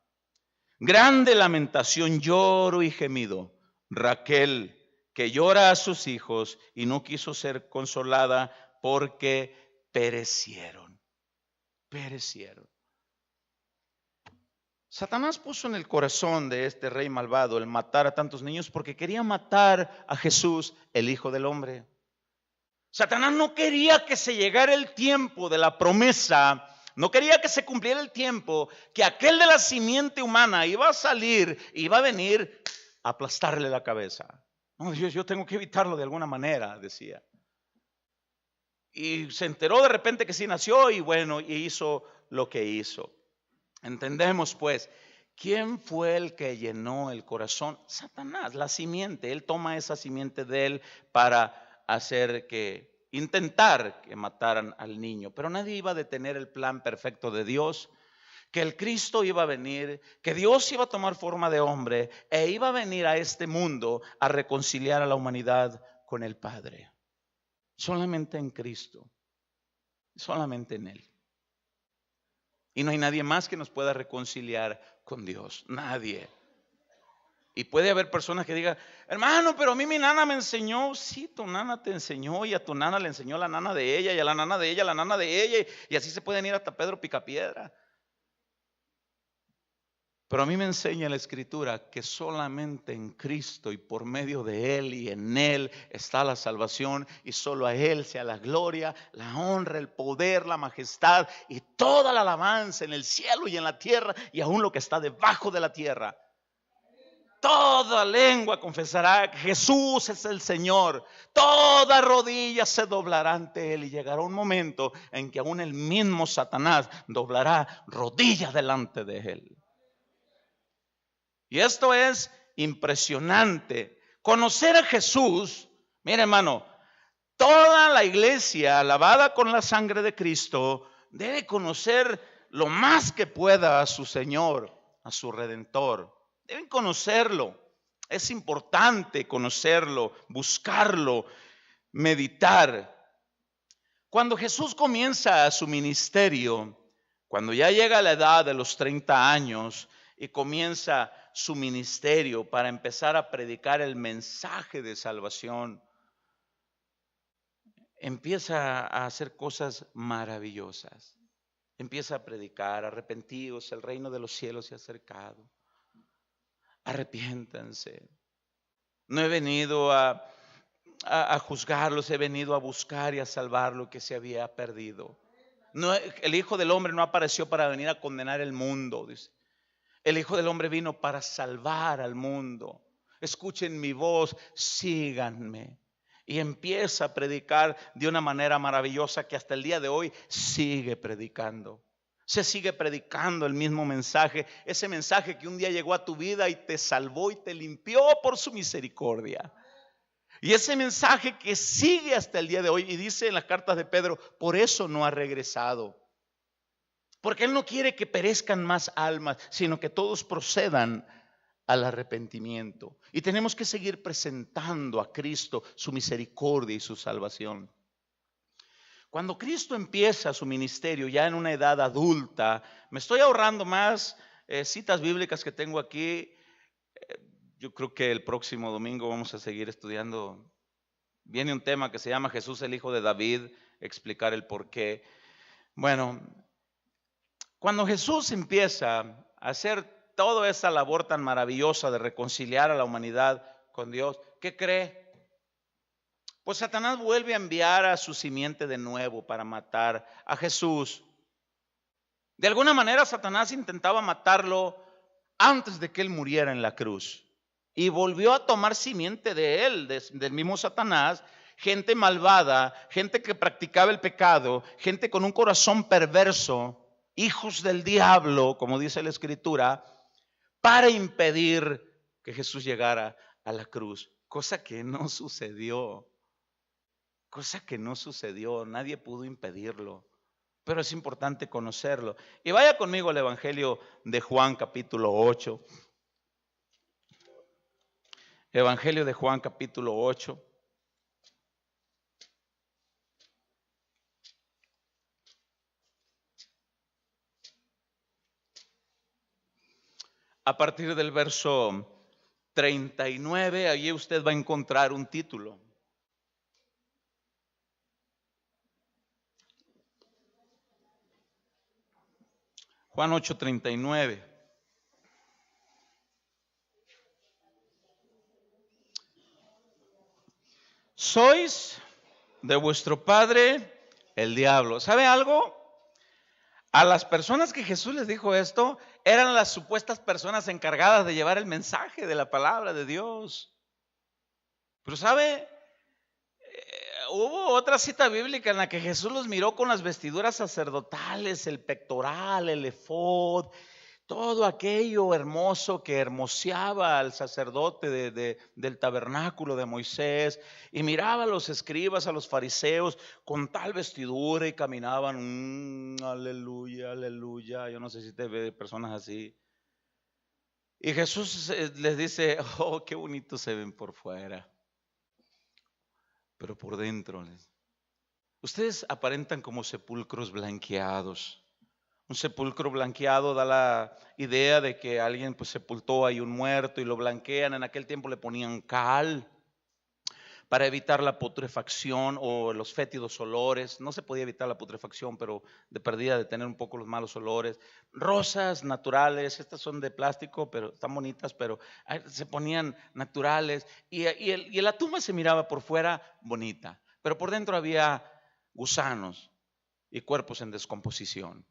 grande lamentación, lloro y gemido. Raquel, que llora a sus hijos y no quiso ser consolada porque perecieron. Satanás puso en el corazón de este rey malvado el matar a tantos niños porque quería matar a Jesús, el Hijo del Hombre. Satanás no quería que se llegara el tiempo de la promesa, no quería que se cumpliera el tiempo que aquel de la simiente humana iba a salir, iba a venir a aplastarle la cabeza. No, yo tengo que evitarlo de alguna manera, decía. Y se enteró de repente que sí nació y bueno, y hizo lo que hizo. Entendemos pues, ¿quién fue el que llenó el corazón? Satanás, la simiente. Él toma esa simiente de él para intentar que mataran al niño. Pero nadie iba a detener el plan perfecto de Dios, que el Cristo iba a venir, que Dios iba a tomar forma de hombre e iba a venir a este mundo a reconciliar a la humanidad con el Padre. Solamente en Cristo, solamente en Él. Y no hay nadie más que nos pueda reconciliar con Dios, nadie. Y puede haber personas que digan, hermano, pero a mí mi nana me enseñó. Sí, tu nana te enseñó, y a tu nana le enseñó la nana de ella, y a la nana de ella, la nana de ella, y así se pueden ir hasta Pedro Picapiedra. Pero a mí me enseña la Escritura que solamente en Cristo y por medio de Él y en Él está la salvación, y solo a Él sea la gloria, la honra, el poder, la majestad y toda la alabanza en el cielo y en la tierra y aún lo que está debajo de la tierra. Toda lengua confesará que Jesús es el Señor. Toda rodilla se doblará ante Él, y llegará un momento en que aún el mismo Satanás doblará rodillas delante de Él. Y esto es impresionante. Conocer a Jesús, mire hermano, toda la iglesia lavada con la sangre de Cristo debe conocer lo más que pueda a su Señor, a su Redentor. Deben conocerlo. Es importante conocerlo, buscarlo, meditar. Cuando Jesús comienza su ministerio, cuando ya llega a la edad de los 30 años y comienza su ministerio para empezar a predicar el mensaje de salvación, empieza a hacer cosas maravillosas. Empieza a predicar: arrepentidos, el reino de los cielos se ha acercado. Arrepiéntanse. No he venido a juzgarlos, he venido a buscar y a salvar lo que se había perdido. No, el Hijo del Hombre no apareció para venir a condenar el mundo, dice. El Hijo del Hombre vino para salvar al mundo. Escuchen mi voz, síganme. Y empieza a predicar de una manera maravillosa que hasta el día de hoy sigue predicando. Se sigue predicando el mismo mensaje, ese mensaje que un día llegó a tu vida y te salvó y te limpió por su misericordia. Y ese mensaje que sigue hasta el día de hoy, y dice en las cartas de Pedro, por eso no ha regresado. Porque Él no quiere que perezcan más almas, sino que todos procedan al arrepentimiento. Y tenemos que seguir presentando a Cristo su misericordia y su salvación. Cuando Cristo empieza su ministerio ya en una edad adulta, me estoy ahorrando más citas bíblicas que tengo aquí. Yo creo que el próximo domingo vamos a seguir estudiando. Viene un tema que se llama Jesús el Hijo de David, explicar el por qué. Bueno, cuando Jesús empieza a hacer toda esa labor tan maravillosa de reconciliar a la humanidad con Dios, ¿qué cree? Pues Satanás vuelve a enviar a su simiente de nuevo para matar a Jesús. De alguna manera Satanás intentaba matarlo antes de que Él muriera en la cruz. Y volvió a tomar simiente de él, del mismo Satanás, gente malvada, gente que practicaba el pecado, gente con un corazón perverso, hijos del diablo, como dice la Escritura, para impedir que Jesús llegara a la cruz. Cosa que no sucedió. Cosa que no sucedió. Nadie pudo impedirlo. Pero es importante conocerlo. Y vaya conmigo al Evangelio de Juan, capítulo 8. Evangelio de Juan, capítulo 8. A partir del verso 39, allí usted va a encontrar un título. Juan 8:39. Sois de vuestro padre el diablo. ¿Sabe algo? A las personas que Jesús les dijo esto, eran las supuestas personas encargadas de llevar el mensaje de la palabra de Dios. Pero ¿sabe? Hubo otra cita bíblica en la que Jesús los miró con las vestiduras sacerdotales, el pectoral, el efod, todo aquello hermoso que hermoseaba al sacerdote del tabernáculo de Moisés, y miraba a los escribas, a los fariseos con tal vestidura y caminaban, aleluya, aleluya. Yo no sé si te ve personas así. Y Jesús les dice, oh, qué bonitos se ven por fuera, pero por dentro, ustedes aparentan como sepulcros blanqueados. Un sepulcro blanqueado da la idea de que alguien pues sepultó ahí un muerto y lo blanquean. En aquel tiempo le ponían cal para evitar la putrefacción o los fétidos olores. No se podía evitar la putrefacción, pero de perdida de tener un poco los malos olores. Rosas naturales, estas son de plástico, pero están bonitas, pero se ponían naturales. Y la tumba se miraba por fuera bonita, pero por dentro había gusanos y cuerpos en descomposición.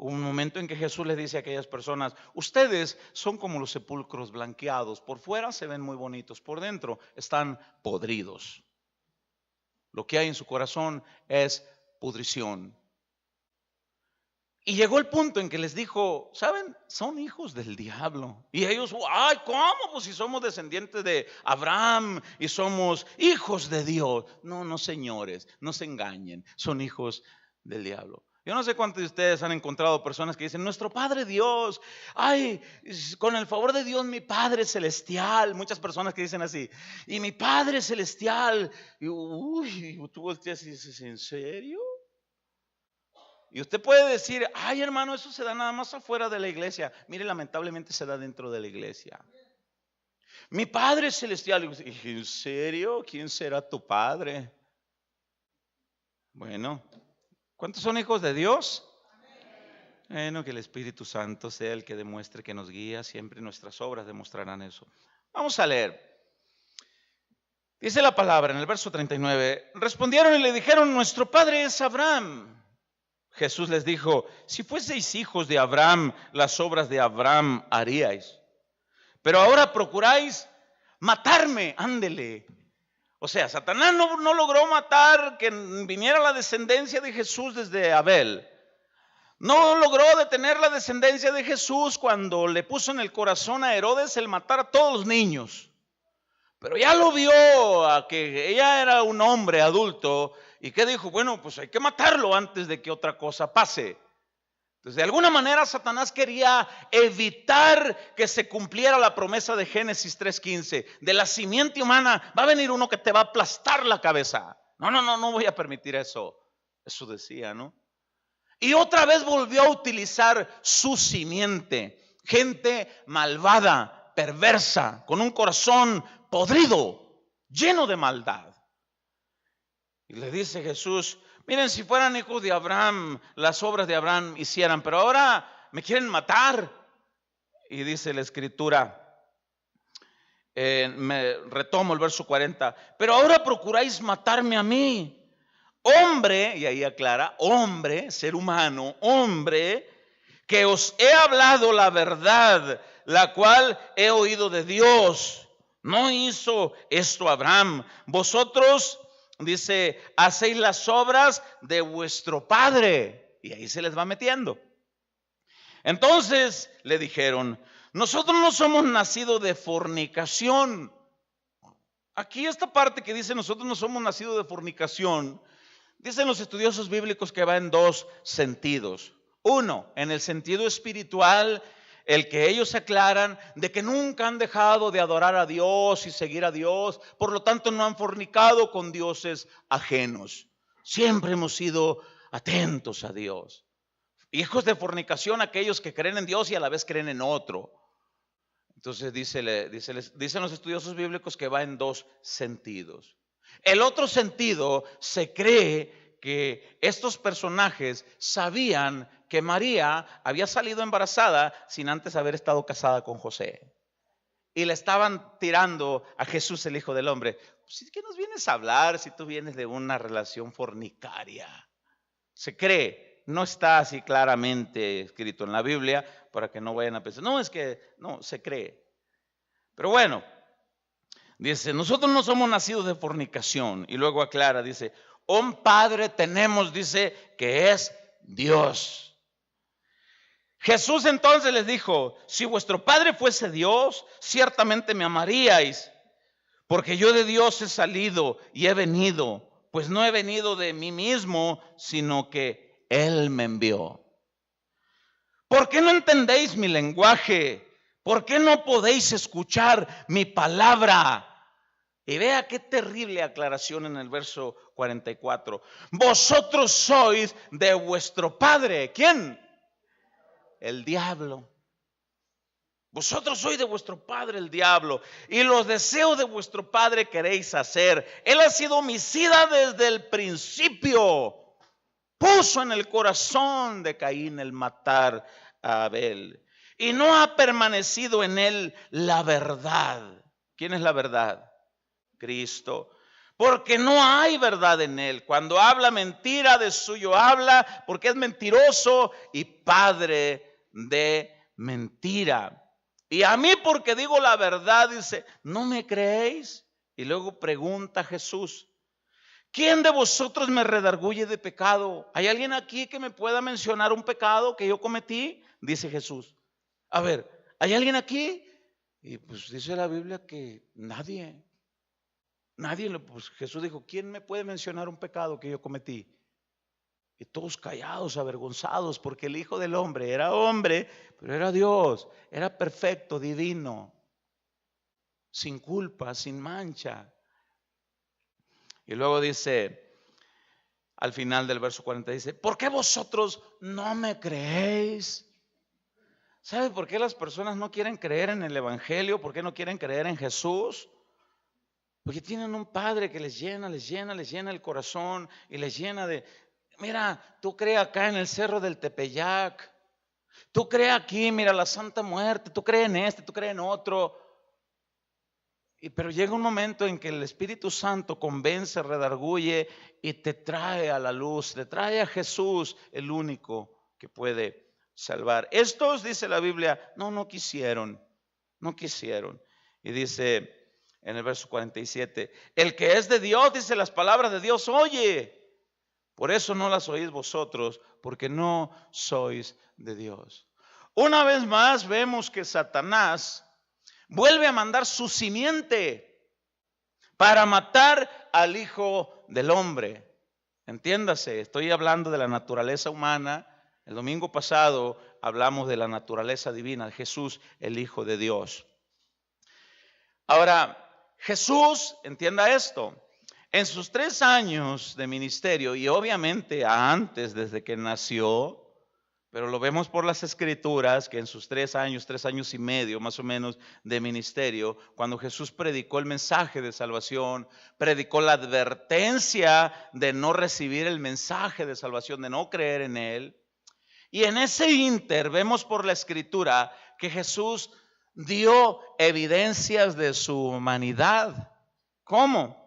Hubo un momento en que Jesús les dice a aquellas personas, ustedes son como los sepulcros blanqueados, por fuera se ven muy bonitos, por dentro están podridos. Lo que hay en su corazón es pudrición. Y llegó el punto en que les dijo, ¿saben? Son hijos del diablo. Y ellos, ay, ¿cómo? Pues si somos descendientes de Abraham y somos hijos de Dios. No, no, señores, no se engañen, son hijos del diablo. Yo no sé cuántos de ustedes han encontrado personas que dicen, nuestro Padre Dios, ay, con el favor de Dios, mi Padre Celestial. Muchas personas que dicen así, y mi Padre Celestial. Y uy, tú volteas y dices, ¿en serio? Y usted puede decir, ay hermano, eso se da nada más afuera de la iglesia. Mire, lamentablemente se da dentro de la iglesia. Mi Padre Celestial. ¿En serio? ¿Quién será tu Padre? Bueno, ¿cuántos son hijos de Dios? Bueno, que el Espíritu Santo sea el que demuestre que nos guía. Siempre nuestras obras demostrarán eso. Vamos a leer. Dice la palabra en el verso 39. Respondieron y le dijeron, nuestro padre es Abraham. Jesús les dijo, si fueseis hijos de Abraham, las obras de Abraham haríais. Pero ahora procuráis matarme, ándele. O sea, Satanás no logró matar que viniera la descendencia de Jesús desde Abel. No logró detener la descendencia de Jesús cuando le puso en el corazón a Herodes el matar a todos los niños. Pero ya lo vio a que ella era un hombre adulto y que dijo, bueno, pues hay que matarlo antes de que otra cosa pase. Entonces, de alguna manera Satanás quería evitar que se cumpliera la promesa de Génesis 3:15. De la simiente humana va a venir uno que te va a aplastar la cabeza. No voy a permitir eso. Eso decía, ¿no? Y otra vez volvió a utilizar su simiente. Gente malvada, perversa, con un corazón podrido, lleno de maldad. Y le dice Jesús, miren, si fueran hijos de Abraham, las obras de Abraham hicieran, pero ahora me quieren matar. Y dice la escritura, me retomo el verso 40, pero ahora procuráis matarme a mí, hombre, y ahí aclara, hombre, ser humano, hombre, que os he hablado la verdad, la cual he oído de Dios. No hizo esto Abraham. Vosotros, dice, hacéis las obras de vuestro padre. Y ahí se les va metiendo. Entonces le dijeron, nosotros no somos nacidos de fornicación. Aquí esta parte que dice nosotros no somos nacidos de fornicación, dicen los estudiosos bíblicos que va en dos sentidos. Uno, en el sentido espiritual, el que ellos aclaran de que nunca han dejado de adorar a Dios y seguir a Dios, por lo tanto no han fornicado con dioses ajenos. Siempre hemos sido atentos a Dios. Hijos de fornicación, aquellos que creen en Dios y a la vez creen en otro. Entonces dicen los estudiosos bíblicos que va en dos sentidos. El otro sentido, se cree que estos personajes sabían que María había salido embarazada sin antes haber estado casada con José. Y le estaban tirando a Jesús, el Hijo del Hombre. Pues, ¿qué nos vienes a hablar si tú vienes de una relación fornicaria? Se cree, no está así claramente escrito en la Biblia para que no vayan a pensar, no, es que no, se cree. Pero bueno, Dice, nosotros no somos nacidos de fornicación. Y luego aclara, dice, un padre tenemos, dice, que es Dios. Jesús entonces les dijo, si vuestro padre fuese Dios, ciertamente me amaríais, porque yo de Dios he salido y he venido, pues no he venido de mí mismo, sino que Él me envió. ¿Por qué no entendéis mi lenguaje? ¿Por qué no podéis escuchar mi palabra? Y vea qué terrible aclaración en el verso 44. Vosotros sois de vuestro padre. ¿Quién? El diablo. Vosotros sois de vuestro padre el diablo, y los deseos de vuestro padre queréis hacer. Él ha sido homicida desde el principio. Puso en el corazón de Caín el matar a Abel, y no ha permanecido en él la verdad. ¿Quién es la verdad? Cristo. Porque no hay verdad en él. Cuando habla mentira, de suyo habla, porque es mentiroso y padre de mentira. Y a mí, porque digo la verdad, dice, ¿no me creéis? Y luego pregunta Jesús, ¿quién de vosotros me redarguye de pecado? ¿Hay alguien aquí que me pueda mencionar un pecado que yo cometí? Dice Jesús. A ver, ¿hay alguien aquí? Y pues dice la Biblia que nadie. Pues Jesús dijo, ¿quién me puede mencionar un pecado que yo cometí? Y todos callados, avergonzados, porque el Hijo del Hombre era hombre, pero era Dios, era perfecto, divino, sin culpa, sin mancha. Y luego dice, al final del verso 40, dice, ¿por qué vosotros no me creéis? ¿Sabe por qué las personas no quieren creer en el Evangelio? ¿Por qué no quieren creer en Jesús? Porque tienen un padre que les llena el corazón y les llena de, mira, tú crees acá en el cerro del Tepeyac, tú crees aquí, mira, la Santa Muerte, tú crees en este, tú crees en otro. Pero llega un momento en que el Espíritu Santo convence, redarguye y te trae a la luz, te trae a Jesús, el único que puede salvar. Estos, dice la Biblia, no quisieron. Y dice en el verso 47, el que es de Dios, dice las palabras de Dios, oye. Por eso no las oís vosotros, porque no sois de Dios. Una vez más vemos que Satanás vuelve a mandar su simiente para matar al Hijo del Hombre. Entiéndase, estoy hablando de la naturaleza humana. El domingo pasado hablamos de la naturaleza divina, de Jesús, el Hijo de Dios. Ahora, Jesús, entienda esto, en sus 3 años de ministerio, y obviamente antes, desde que nació, pero lo vemos por las escrituras, que en sus 3 años y medio más o menos de ministerio, cuando Jesús predicó el mensaje de salvación, predicó la advertencia de no recibir el mensaje de salvación, de no creer en él. Y en ese ínter vemos por la escritura que Jesús dio evidencias de su humanidad. ¿Cómo?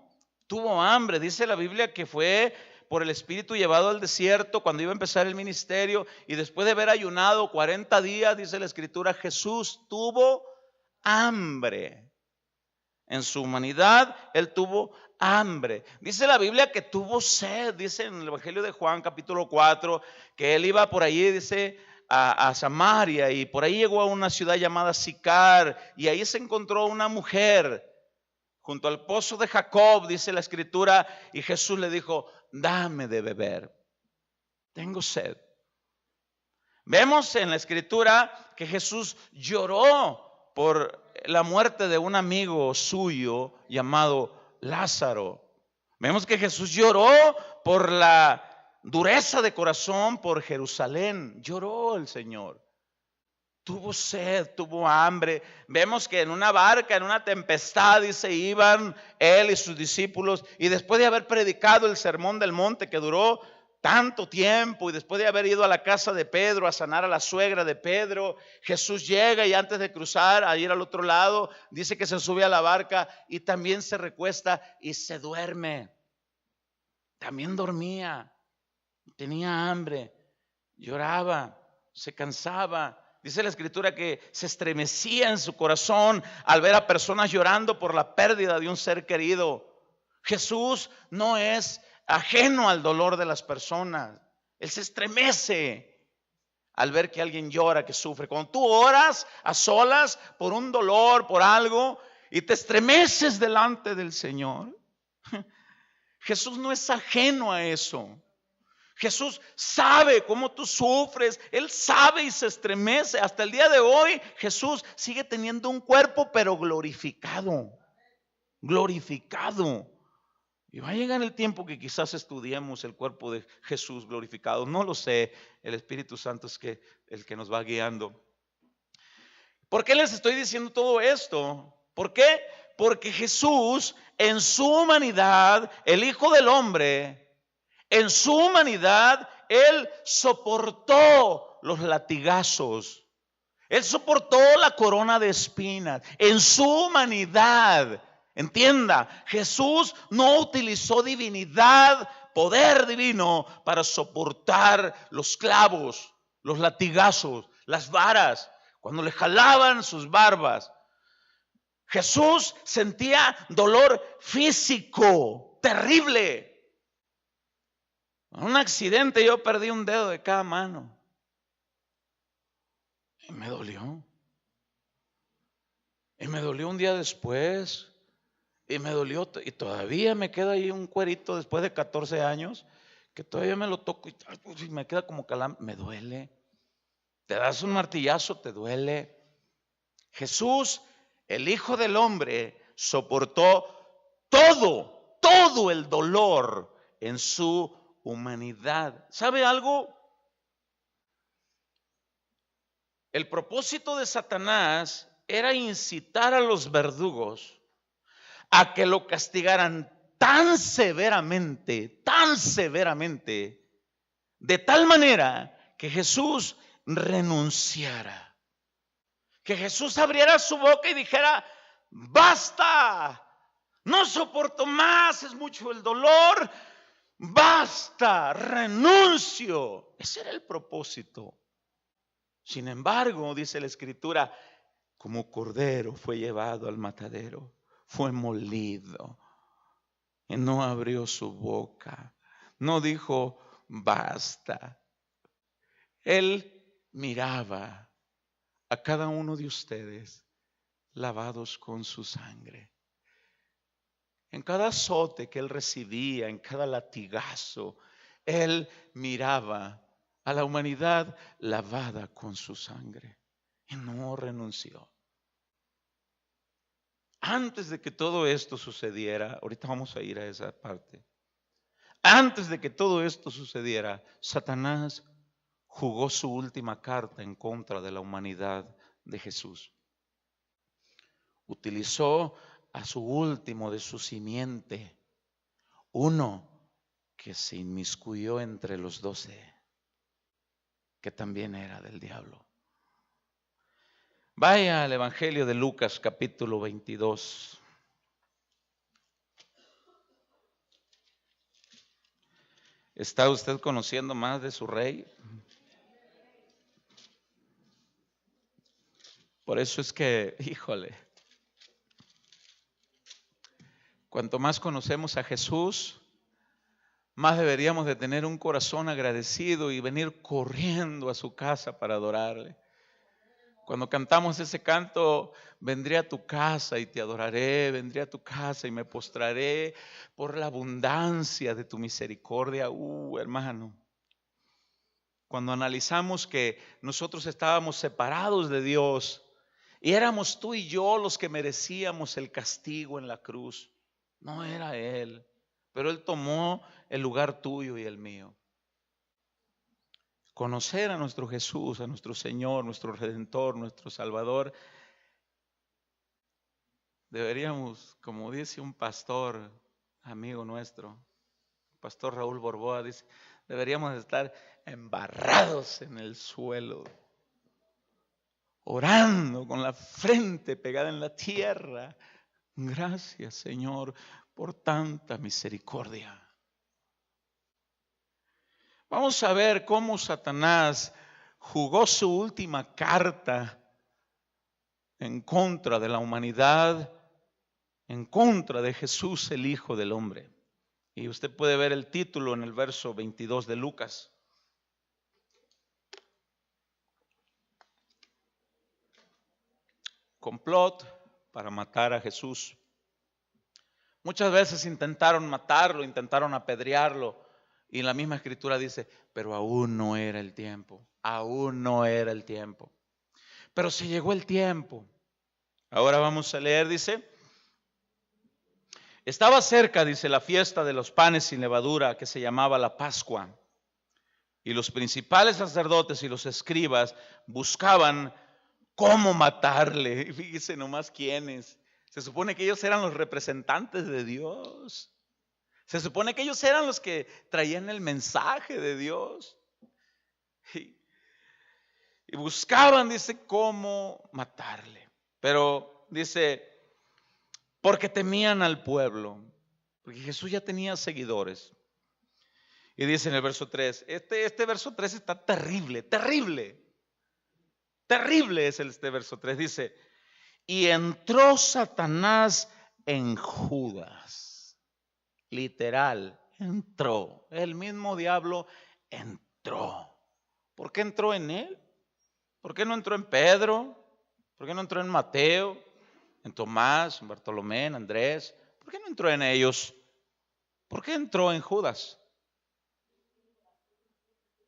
Tuvo hambre. Dice la Biblia que fue por el Espíritu llevado al desierto cuando iba a empezar el ministerio, y después de haber ayunado 40 días, dice la escritura, Jesús tuvo hambre. En su humanidad, él tuvo hambre. Dice la Biblia que tuvo sed. Dice en el Evangelio de Juan capítulo 4 que él iba por allí, dice, a Samaria, y por ahí llegó a una ciudad llamada Sicar, y ahí se encontró una mujer junto al pozo de Jacob, dice la escritura, y Jesús le dijo, dame de beber, tengo sed. Vemos en la escritura que Jesús lloró por la muerte de un amigo suyo llamado Lázaro. Vemos que Jesús lloró por la dureza de corazón por Jerusalén. Lloró el Señor. Tuvo sed, tuvo hambre. Vemos que en una barca, en una tempestad, dice, iban él y sus discípulos, y después de haber predicado el sermón del monte que duró tanto tiempo, y después de haber ido a la casa de Pedro a sanar a la suegra de Pedro, Jesús llega, y antes de cruzar a ir al otro lado, dice que se sube a la barca y también se recuesta y se duerme. También dormía, tenía hambre, lloraba, se cansaba. Dice la Escritura que se estremecía en su corazón al ver a personas llorando por la pérdida de un ser querido. Jesús no es ajeno al dolor de las personas. Él se estremece al ver que alguien llora, que sufre. Cuando tú oras a solas por un dolor, por algo, y te estremeces delante del Señor, Jesús no es ajeno a eso. Jesús sabe cómo tú sufres, Él sabe y se estremece. Hasta el día de hoy Jesús sigue teniendo un cuerpo, pero glorificado, glorificado. Y va a llegar el tiempo que quizás estudiemos el cuerpo de Jesús glorificado. No lo sé, el Espíritu Santo es el que nos va guiando. ¿Por qué les estoy diciendo todo esto? ¿Por qué? Porque Jesús en su humanidad, el Hijo del Hombre, en su humanidad, Él soportó los latigazos. Él soportó la corona de espinas. En su humanidad, entienda, Jesús no utilizó divinidad, poder divino, para soportar los clavos, los latigazos, las varas, cuando le jalaban sus barbas. Jesús sentía dolor físico terrible. En un accidente yo perdí un dedo de cada mano y me dolió. Y me dolió un día después y me dolió y todavía me queda ahí un cuerito después de 14 años que todavía me lo toco y me queda como calambre. Me duele. Te das un martillazo, te duele. Jesús, el Hijo del Hombre, soportó todo el dolor en su humanidad. ¿Sabe algo? El propósito de Satanás era incitar a los verdugos a que lo castigaran tan severamente, de tal manera que Jesús renunciara. Que Jesús abriera su boca y dijera: basta, no soporto más, es mucho el dolor. Basta, renuncio. Ese era el propósito. Sin embargo, dice la Escritura, como cordero fue llevado al matadero, fue molido y no abrió su boca, no dijo basta. Él miraba a cada uno de ustedes lavados con su sangre. En cada azote que él recibía, en cada latigazo, él miraba a la humanidad lavada con su sangre y no renunció. Antes de que todo esto sucediera, ahorita vamos a ir a esa parte. Antes de que todo esto sucediera, Satanás jugó su última carta en contra de la humanidad de Jesús. Utilizó a su último de su simiente, uno que se inmiscuyó entre los 12, que también era del diablo. Vaya al Evangelio de Lucas, capítulo 22. ¿Está usted conociendo más de su rey? Por eso es que, híjole, cuanto más conocemos a Jesús, más deberíamos de tener un corazón agradecido y venir corriendo a su casa para adorarle. Cuando cantamos ese canto, vendré a tu casa y te adoraré, vendré a tu casa y me postraré por la abundancia de tu misericordia. Hermano, cuando analizamos que nosotros estábamos separados de Dios y éramos tú y yo los que merecíamos el castigo en la cruz, no era Él, pero Él tomó el lugar tuyo y el mío. Conocer a nuestro Jesús, a nuestro Señor, nuestro Redentor, nuestro Salvador, deberíamos, como dice un pastor amigo nuestro, pastor Raúl Borboa, dice, deberíamos estar embarrados en el suelo, orando con la frente pegada en la tierra. Gracias, Señor, por tanta misericordia. Vamos a ver cómo Satanás jugó su última carta en contra de la humanidad, en contra de Jesús, el Hijo del Hombre. Y usted puede ver el título en el verso 22 de Lucas. Complot para matar a Jesús. Muchas veces intentaron matarlo, intentaron apedrearlo, y la misma escritura dice, pero aún no era el tiempo, aún no era el tiempo. Pero si llegó el tiempo. Ahora vamos a leer, dice, estaba cerca, dice, la fiesta de los panes sin levadura, que se llamaba la Pascua, y los principales sacerdotes y los escribas buscaban cómo matarle. Y fíjese nomás quiénes. Se supone que ellos eran los representantes de Dios. Se supone que ellos eran los que traían el mensaje de Dios. Y buscaban, dice, cómo matarle. Pero dice, porque temían al pueblo. Porque Jesús ya tenía seguidores. Y dice en el verso 3, este verso 3 está terrible, terrible. Terrible es este verso 3. Dice, y entró Satanás en Judas. Literal, entró. El mismo diablo entró. ¿Por qué entró en él? ¿Por qué no entró en Pedro? ¿Por qué no entró en Mateo? En Tomás, en Bartolomé, en Andrés. ¿Por qué no entró en ellos? ¿Por qué entró en Judas?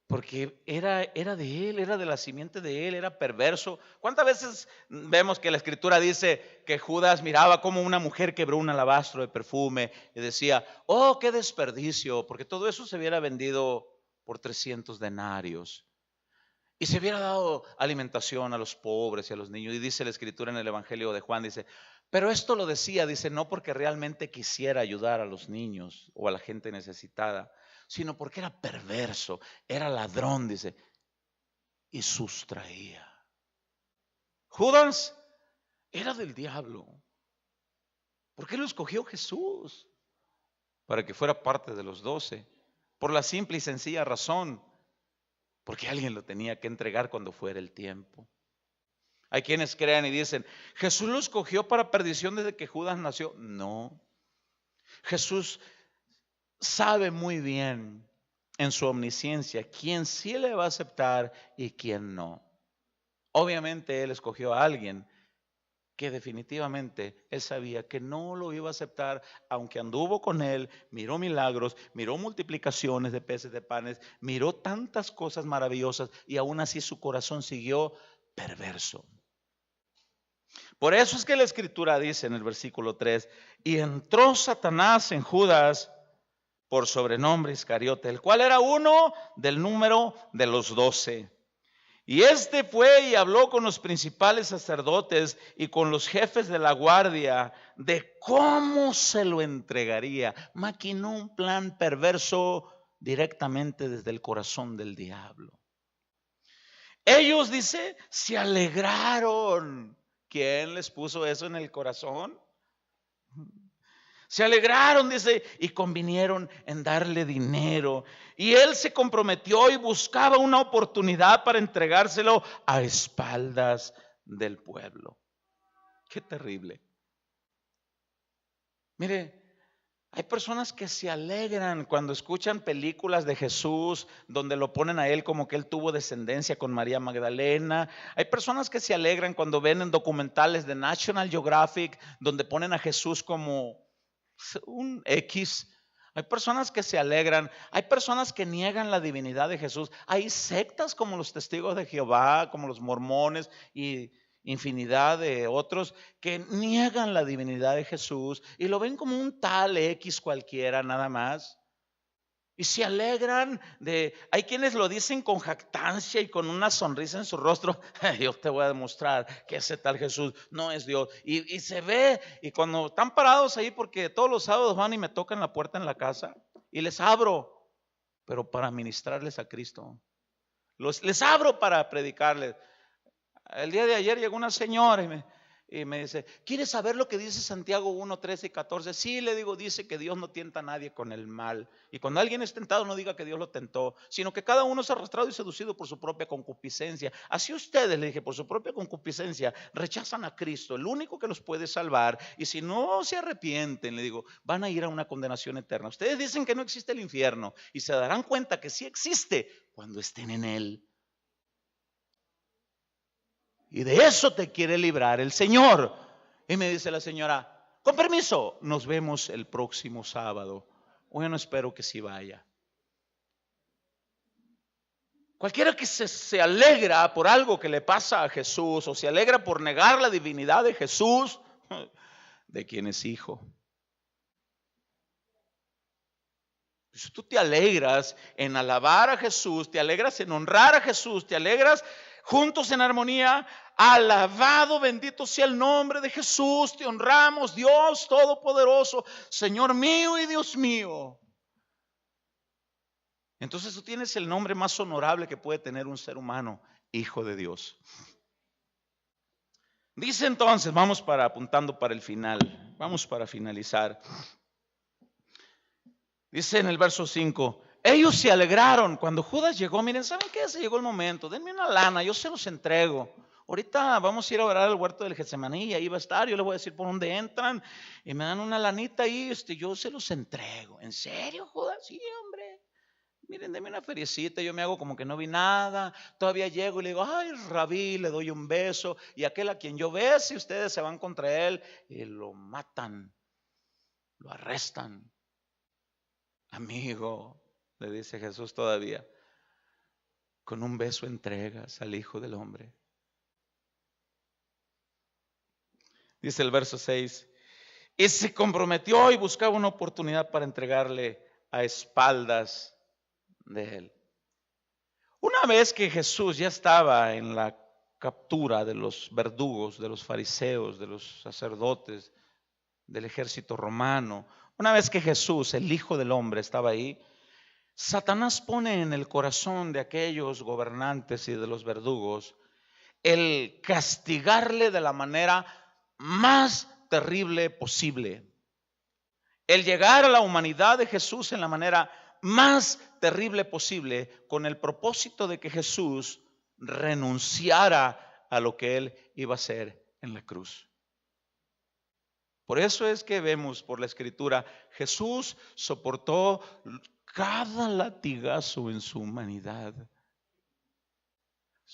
Porque era de él, era de la simiente de él, era perverso. ¿Cuántas veces vemos que la escritura dice que Judas miraba como una mujer quebró un alabastro de perfume y decía, oh, qué desperdicio, porque todo eso se hubiera vendido por 300 denarios y se hubiera dado alimentación a los pobres y a los niños? Y dice la escritura en el Evangelio de Juan, dice, pero esto lo decía, dice, no porque realmente quisiera ayudar a los niños o a la gente necesitada, sino porque era perverso, era ladrón, dice, y sustraía. Judas era del diablo. ¿Por qué lo escogió Jesús? Para que fuera parte de los 12. Por la simple y sencilla razón, porque alguien lo tenía que entregar cuando fuera el tiempo. Hay quienes crean y dicen, Jesús lo escogió para perdición desde que Judas nació. No, Jesús sabe muy bien en su omnisciencia quién sí le va a aceptar y quién no. Obviamente él escogió a alguien que definitivamente él sabía que no lo iba a aceptar, aunque anduvo con él, miró milagros, miró multiplicaciones de peces de panes, miró tantas cosas maravillosas, y aún así su corazón siguió perverso. Por eso es que la escritura dice en el versículo 3, y entró Satanás en Judas, por sobrenombre Iscariote, el cual era uno del número de los 12. Y este fue y habló con los principales sacerdotes y con los jefes de la guardia de cómo se lo entregaría. Maquinó un plan perverso directamente desde el corazón del diablo. Ellos, dice, se alegraron. ¿Quién les puso eso en el corazón? Se alegraron, dice, y convinieron en darle dinero. Y él se comprometió y buscaba una oportunidad para entregárselo a espaldas del pueblo. Qué terrible. Mire, hay personas que se alegran cuando escuchan películas de Jesús donde lo ponen a él como que él tuvo descendencia con María Magdalena. Hay personas que se alegran cuando ven en documentales de National Geographic donde ponen a Jesús como un X. Hay personas que se alegran, hay personas que niegan la divinidad de Jesús. Hay sectas como los Testigos de Jehová, como los mormones y infinidad de otros que niegan la divinidad de Jesús y lo ven como un tal X cualquiera nada más. Y se alegran hay quienes lo dicen con jactancia y con una sonrisa en su rostro. Yo te voy a demostrar que ese tal Jesús no es Dios. Y se ve, y cuando están parados ahí, porque todos los sábados van y me tocan la puerta en la casa y les abro, pero para ministrarles a Cristo. Les abro para predicarles. El día de ayer llegó una señora Y me dice, ¿quieres saber lo que dice Santiago 1, 13 y 14? Sí, le digo, dice que Dios no tienta a nadie con el mal. Y cuando alguien es tentado, no diga que Dios lo tentó, sino que cada uno es arrastrado y seducido por su propia concupiscencia. Así ustedes, le dije, por su propia concupiscencia, rechazan a Cristo, el único que los puede salvar. Y si no se arrepienten, le digo, van a ir a una condenación eterna. Ustedes dicen que no existe el infierno y se darán cuenta que sí existe cuando estén en él. Y de eso te quiere librar el Señor. Y me dice la señora, con permiso, nos vemos el próximo sábado. Bueno, espero que sí vaya. Cualquiera que se alegra por algo que le pasa a Jesús o se alegra por negar la divinidad de Jesús, de quien es hijo. Si tú te alegras en alabar a Jesús, te alegras en honrar a Jesús, te alegras juntos en armonía, alabado, bendito sea el nombre de Jesús, te honramos, Dios Todopoderoso, Señor mío y Dios mío. Entonces tú tienes el nombre más honorable que puede tener un ser humano, Hijo de Dios. Dice entonces, vamos apuntando para el final, vamos para finalizar. Dice en el verso 5, ellos se alegraron cuando Judas llegó. Miren, ¿saben qué? Se llegó el momento, denme una lana, yo se los entrego. Ahorita vamos a ir a orar al huerto del Getsemaní y ahí va a estar, yo les voy a decir por dónde entran y me dan una lanita ahí, yo se los entrego. ¿En serio, Judas? Sí, hombre. Miren, denme una feriecita, yo me hago como que no vi nada, todavía llego y le digo, ay, Rabí, le doy un beso, y aquel a quien yo bese, ustedes se van contra él y lo matan, lo arrestan. Amigo, le dice Jesús todavía, con un beso entregas al Hijo del Hombre. Dice el verso 6, y se comprometió y buscaba una oportunidad para entregarle a espaldas de él. Una vez que Jesús ya estaba en la captura de los verdugos, de los fariseos, de los sacerdotes, del ejército romano, una vez que Jesús, el Hijo del Hombre, estaba ahí, Satanás pone en el corazón de aquellos gobernantes y de los verdugos el castigarle de la manera más terrible posible. El llegar a la humanidad de Jesús en la manera más terrible posible, con el propósito de que Jesús renunciara a lo que él iba a hacer en la cruz. Por eso es que vemos por la Escritura, Jesús soportó cada latigazo en su humanidad,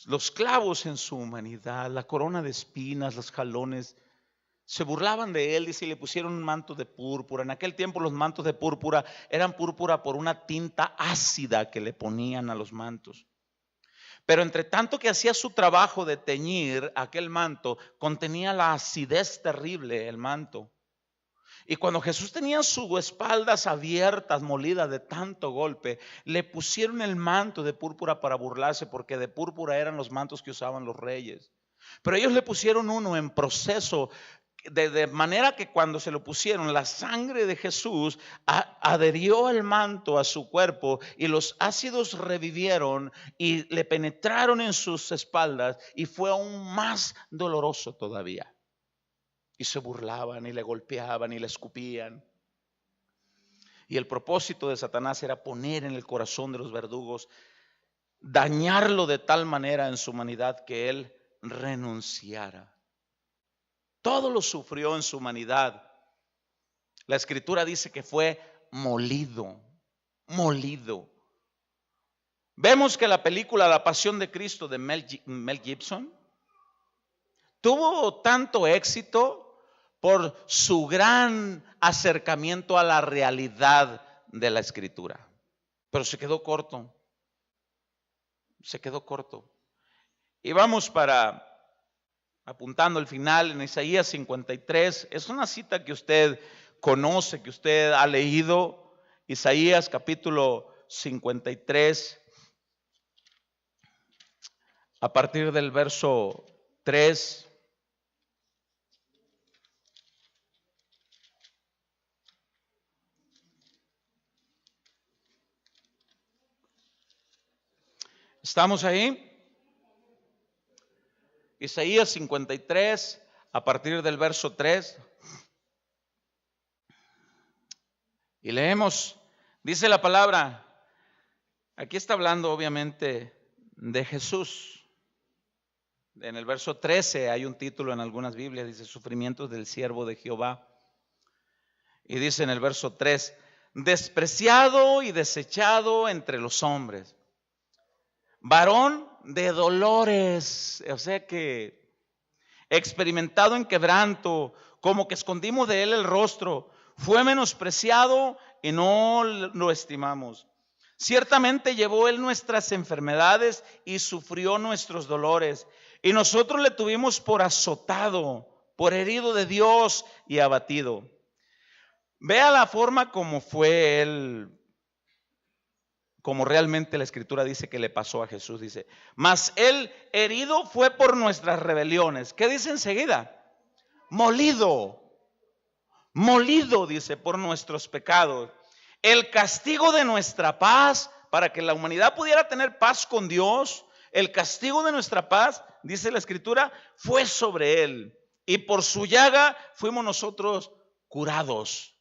los clavos en su humanidad, la corona de espinas, los jalones. Se burlaban de él, dice, y le pusieron un manto de púrpura. En aquel tiempo los mantos de púrpura eran púrpura por una tinta ácida que le ponían a los mantos. Pero entre tanto que hacía su trabajo de teñir aquel manto, contenía la acidez terrible el manto. Y cuando Jesús tenía sus espaldas abiertas, molidas de tanto golpe, le pusieron el manto de púrpura para burlarse, porque de púrpura eran los mantos que usaban los reyes. Pero ellos le pusieron uno en proceso, de manera que cuando se lo pusieron, la sangre de Jesús adherió al manto a su cuerpo y los ácidos revivieron y le penetraron en sus espaldas y fue aún más doloroso todavía. Y se burlaban y le golpeaban y le escupían. Y el propósito de Satanás era poner en el corazón de los verdugos, dañarlo de tal manera en su humanidad que él renunciara. Todo lo sufrió en su humanidad. La Escritura dice que fue molido, molido. Vemos que la película La Pasión de Cristo de Mel Gibson tuvo tanto éxito por su gran acercamiento a la realidad de la Escritura. Pero se quedó corto. Se quedó corto. Y vamos para apuntando al final en Isaías 53. Es una cita que usted conoce, que usted ha leído. Isaías capítulo 53. A partir del verso 3. ¿Estamos ahí? Isaías 53, a partir del verso 3. Y leemos, dice la palabra, aquí está hablando obviamente de Jesús. En el verso 13 hay un título en algunas Biblias, dice sufrimientos del siervo de Jehová. Y dice en el verso 3, despreciado y desechado entre los hombres, varón de dolores, o sea que experimentado en quebranto, como que escondimos de él el rostro, fue menospreciado y no lo estimamos. Ciertamente llevó él nuestras enfermedades y sufrió nuestros dolores, y nosotros le tuvimos por azotado, por herido de Dios y abatido. Vea la forma como fue él, como realmente la Escritura dice que le pasó a Jesús. Dice, mas él herido fue por nuestras rebeliones. ¿Qué dice enseguida? Molido, dice, por nuestros pecados. El castigo de nuestra paz, para que la humanidad pudiera tener paz con Dios, el castigo de nuestra paz, dice la Escritura, fue sobre él. Y por su llaga fuimos nosotros curados.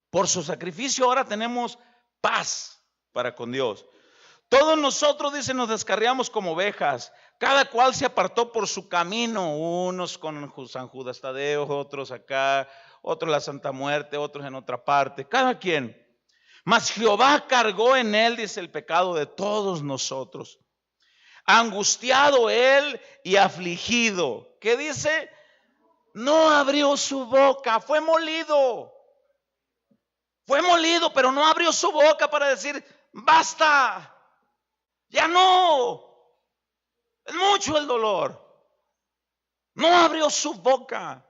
Por su sacrificio ahora tenemos paz para con Dios. Todos nosotros, dice, nos descarriamos como ovejas. Cada cual se apartó por su camino. Unos con San Judas Tadeo, otros acá, otros la Santa Muerte, otros en otra parte. Cada quien. Mas Jehová cargó en él, dice, el pecado de todos nosotros. Angustiado él y afligido. ¿Qué dice? No abrió su boca, fue molido. Fue molido, pero no abrió su boca para decir, basta, ya no, es mucho el dolor. No abrió su boca.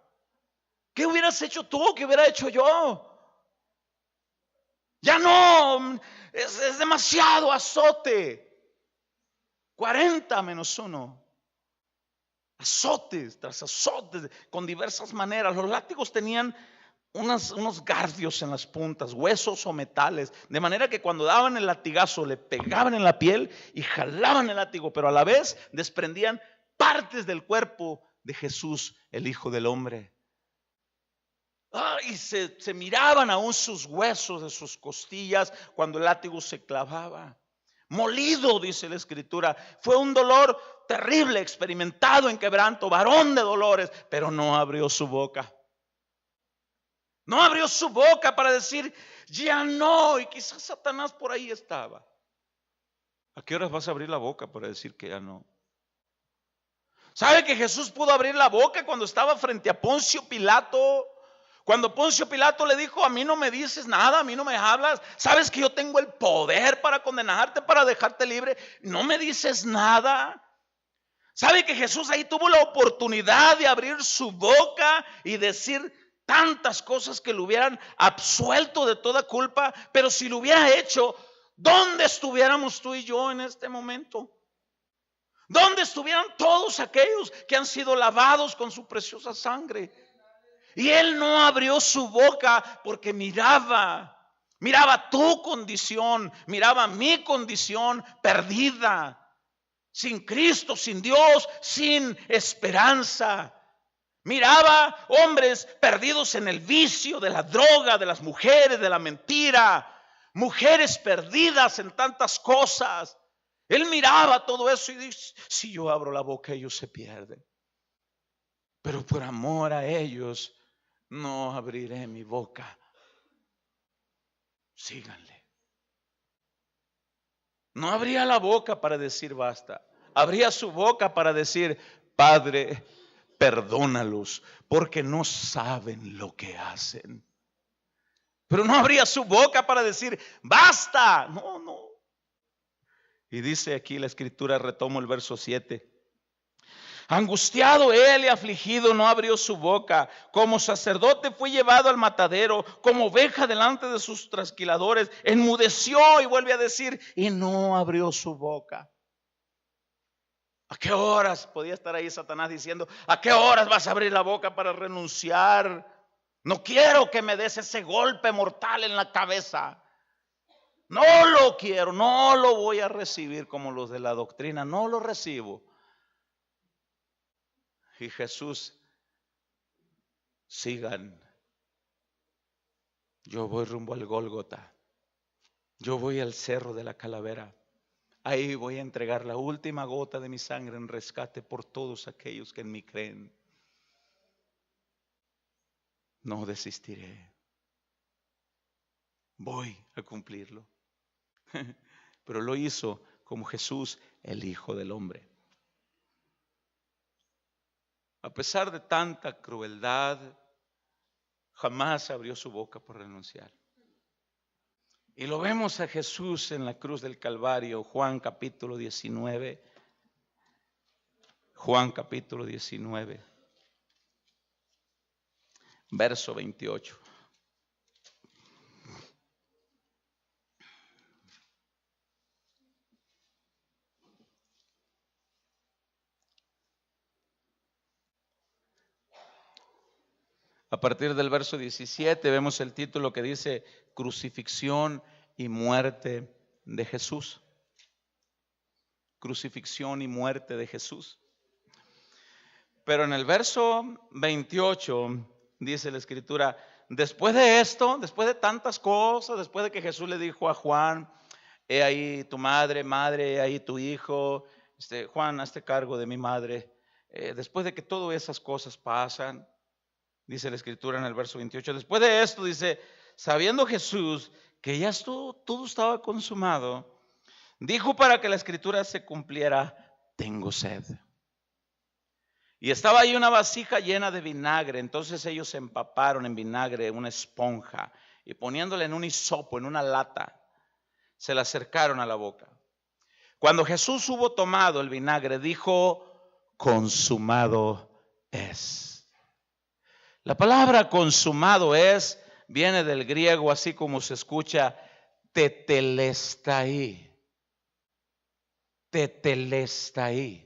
¿Qué hubieras hecho tú? ¿Qué hubiera hecho yo? Ya no, es demasiado azote. 40 menos 1. Azotes tras azotes, con diversas maneras. Los látigos tenían unos garfios en las puntas, huesos o metales, de manera que cuando daban el latigazo le pegaban en la piel y jalaban el látigo, pero a la vez desprendían partes del cuerpo de Jesús, el Hijo del Hombre. Y se miraban aún sus huesos de sus costillas cuando el látigo se clavaba. Molido, dice la Escritura, fue un dolor terrible, experimentado en quebranto, varón de dolores, pero no abrió su boca. No abrió su boca para decir, ya no. Y quizás Satanás por ahí estaba. ¿A qué horas vas a abrir la boca para decir que ya no? ¿Sabe que Jesús pudo abrir la boca cuando estaba frente a Poncio Pilato? Cuando Poncio Pilato le dijo, a mí no me dices nada, a mí no me hablas. ¿Sabes que yo tengo el poder para condenarte, para dejarte libre? ¿No me dices nada? ¿Sabe que Jesús ahí tuvo la oportunidad de abrir su boca y decir tantas cosas que lo hubieran absuelto de toda culpa? Pero si lo hubiera hecho, ¿dónde estuviéramos tú y yo en este momento? ¿Dónde estuvieran todos aquellos que han sido lavados con su preciosa sangre? Y él no abrió su boca porque miraba tu condición, miraba mi condición perdida, sin Cristo, sin Dios, sin esperanza. Miraba hombres perdidos en el vicio de la droga, de las mujeres, de la mentira, mujeres perdidas en tantas cosas. Él miraba todo eso y dice, si yo abro la boca ellos se pierden, pero por amor a ellos no abriré mi boca. Síganle. No abría la boca para decir basta, abría su boca para decir, Padre, perdónalos porque no saben lo que hacen. Pero no abría su boca para decir basta. No. Y dice aquí la Escritura, retomo el verso 7. Angustiado él y afligido, no abrió su boca. Como sacerdote fue llevado al matadero, como oveja delante de sus trasquiladores. Enmudeció y vuelve a decir, y no abrió su boca. ¿A qué horas podía estar ahí Satanás diciendo, a qué horas vas a abrir la boca para renunciar? No quiero que me des ese golpe mortal en la cabeza. No lo quiero, no lo voy a recibir como los de la doctrina, no lo recibo. Y Jesús sigan. Yo voy rumbo al Gólgota. Yo voy al cerro de la calavera. Ahí voy a entregar la última gota de mi sangre en rescate por todos aquellos que en mí creen. No desistiré. Voy a cumplirlo. Pero lo hizo como Jesús, el Hijo del Hombre. A pesar de tanta crueldad, jamás abrió su boca por renunciar. Y lo vemos a Jesús en la cruz del Calvario, Juan capítulo 19. Juan capítulo 19, verso 28. A partir del verso 17 vemos el título que dice Crucifixión y muerte de Jesús. Crucifixión y muerte de Jesús. Pero en el verso 28 dice la Escritura, después de esto, después de tantas cosas, después de que Jesús le dijo a Juan, he ahí tu madre, he ahí tu hijo, Juan, hazte cargo de mi madre. Después de que todas esas cosas pasan, dice la Escritura en el verso 28, después de esto dice, sabiendo Jesús que ya todo estaba consumado, dijo para que la Escritura se cumpliera, tengo sed. Y estaba ahí una vasija llena de vinagre. Entonces ellos se empaparon en vinagre una esponja y poniéndole en un hisopo, en una lata, se la acercaron a la boca. Cuando Jesús hubo tomado el vinagre, dijo, consumado es. La palabra consumado es, viene del griego así como se escucha, tetelestai. Tetelestai.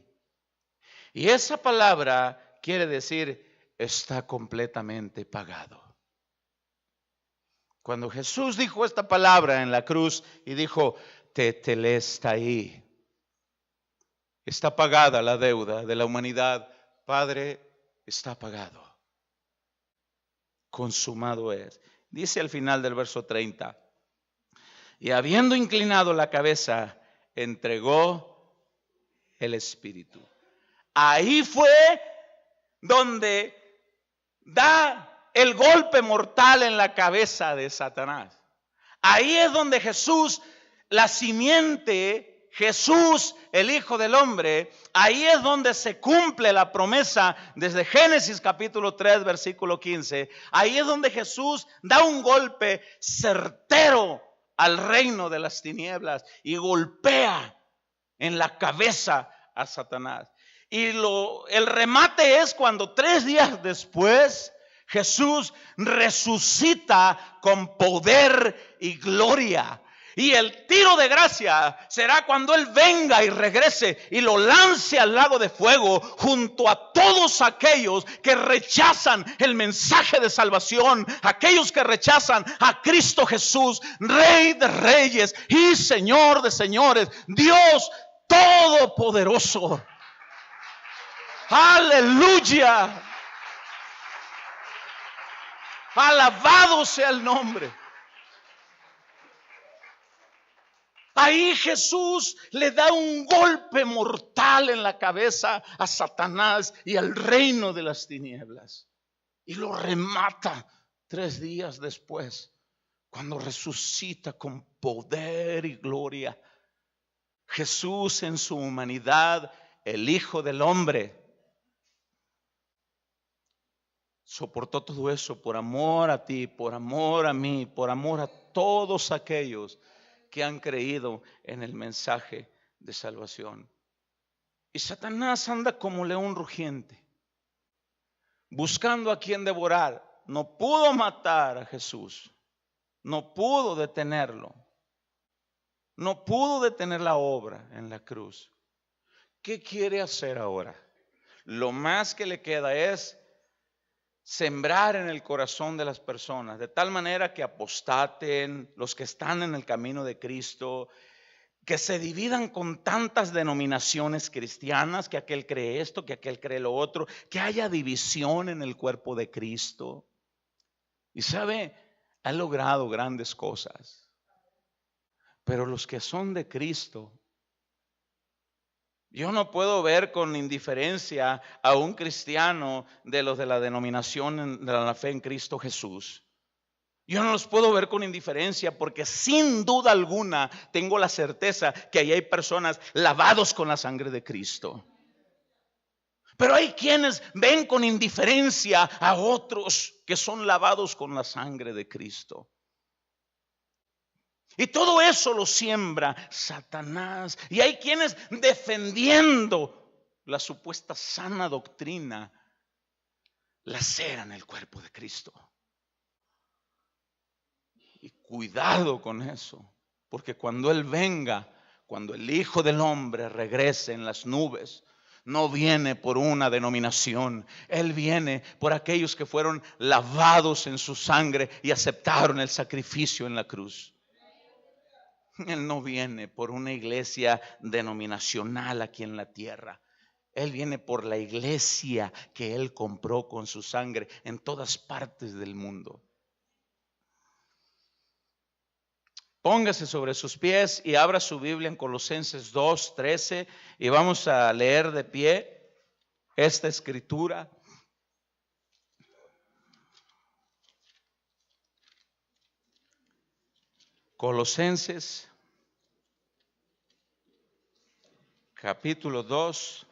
Y esa palabra quiere decir, está completamente pagado. Cuando Jesús dijo esta palabra en la cruz y dijo, tetelestai, está pagada la deuda de la humanidad. Padre, está pagado. Consumado es. Dice al final del verso 30, y habiendo inclinado la cabeza, entregó el Espíritu. Ahí fue donde da el golpe mortal en la cabeza de Satanás. Ahí es donde Jesús, la simiente, Jesús, el Hijo del Hombre, ahí es donde se cumple la promesa desde Génesis capítulo 3, versículo 15. Ahí es donde Jesús da un golpe certero al reino de las tinieblas y golpea en la cabeza a Satanás. Y el remate es cuando 3 días después Jesús resucita con poder y gloria. Y el tiro de gracia será cuando Él venga y regrese y lo lance al lago de fuego junto a todos aquellos que rechazan el mensaje de salvación, aquellos que rechazan a Cristo Jesús, Rey de reyes y Señor de señores, Dios todopoderoso. Aleluya. Alabado sea el nombre. Ahí Jesús le da un golpe mortal en la cabeza a Satanás y al reino de las tinieblas. Y lo remata 3 días después, cuando resucita con poder y gloria. Jesús en su humanidad, el Hijo del Hombre, soportó todo eso por amor a ti, por amor a mí, por amor a todos aquellos que han creído en el mensaje de salvación. Y Satanás anda como león rugiente, buscando a quien devorar. No pudo matar a Jesús, no pudo detenerlo, no pudo detener la obra en la cruz. ¿Qué quiere hacer ahora? Lo más que le queda es sembrar en el corazón de las personas, de tal manera que apostaten los que están en el camino de Cristo, que se dividan con tantas denominaciones cristianas, que aquel cree esto, que aquel cree lo otro, que haya división en el cuerpo de Cristo. Y sabe, ha logrado grandes cosas, pero los que son de Cristo, yo no puedo ver con indiferencia a un cristiano de los de la denominación de la fe en Cristo Jesús. Yo no los puedo ver con indiferencia, porque sin duda alguna tengo la certeza que ahí hay personas lavados con la sangre de Cristo. Pero hay quienes ven con indiferencia a otros que son lavados con la sangre de Cristo. Y todo eso lo siembra Satanás. Y hay quienes defendiendo la supuesta sana doctrina laceran el cuerpo de Cristo. Y cuidado con eso, porque cuando Él venga, cuando el Hijo del Hombre regrese en las nubes, no viene por una denominación. Él viene por aquellos que fueron lavados en su sangre y aceptaron el sacrificio en la cruz. Él no viene por una iglesia denominacional aquí en la tierra. Él viene por la iglesia que Él compró con su sangre en todas partes del mundo. Póngase sobre sus pies y abra su Biblia en Colosenses 2:13 y vamos a leer de pie esta escritura. Colosenses capítulo 2,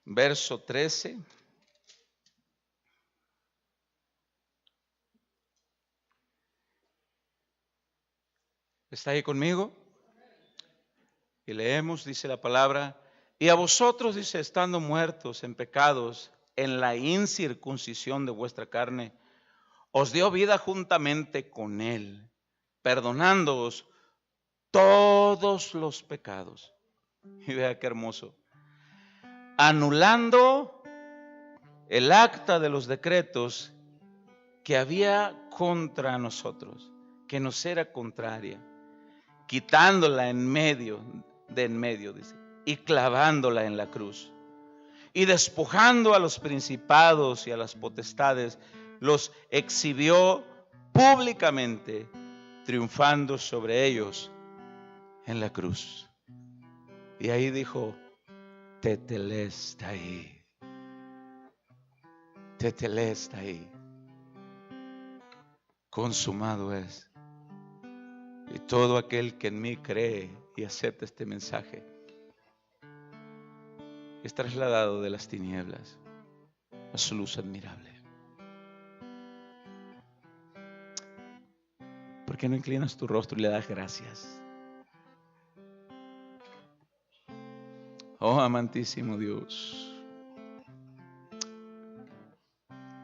verso 13. ¿Está ahí conmigo? Y leemos, dice la palabra: y a vosotros, dice, estando muertos en pecados, en la incircuncisión de vuestra carne, os dio vida juntamente con Él, perdonándoos todos los pecados. Y vea qué hermoso. Anulando el acta de los decretos que había contra nosotros, que nos era contraria, quitándola en medio, dice, y clavándola en la cruz. Y despojando a los principados y a las potestades, los exhibió públicamente, triunfando sobre ellos en la cruz. Y ahí dijo: tetelestai, tetelestai, consumado es. Y todo aquel que en mí cree y acepta este mensaje es trasladado de las tinieblas a su luz admirable. ¿Por qué no inclinas tu rostro y le das gracias? Oh, amantísimo Dios,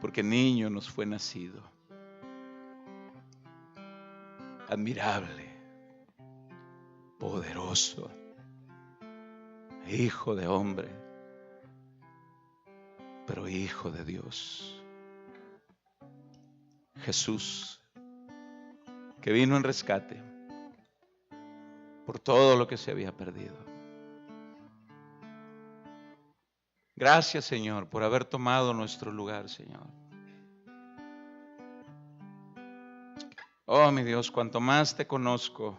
porque niño nos fue nacido, admirable, poderoso, hijo de hombre, pero hijo de Dios. Jesús, que vino en rescate por todo lo que se había perdido. Gracias, Señor, por haber tomado nuestro lugar, Señor. Oh, mi Dios, cuanto más te conozco,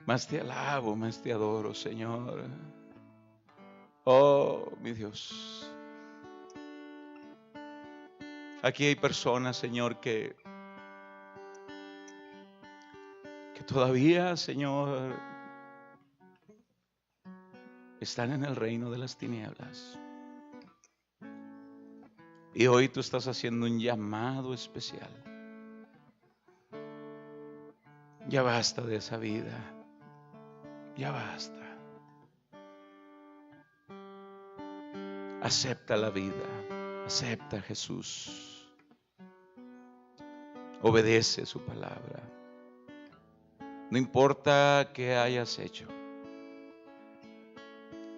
más te alabo, más te adoro, Señor. Oh, mi Dios. Aquí hay personas, Señor, que todavía, Señor, están en el reino de las tinieblas. Y hoy tú estás haciendo un llamado especial. Ya basta de esa vida. Ya basta. Acepta la vida. Acepta a Jesús. Obedece su palabra. No importa qué hayas hecho.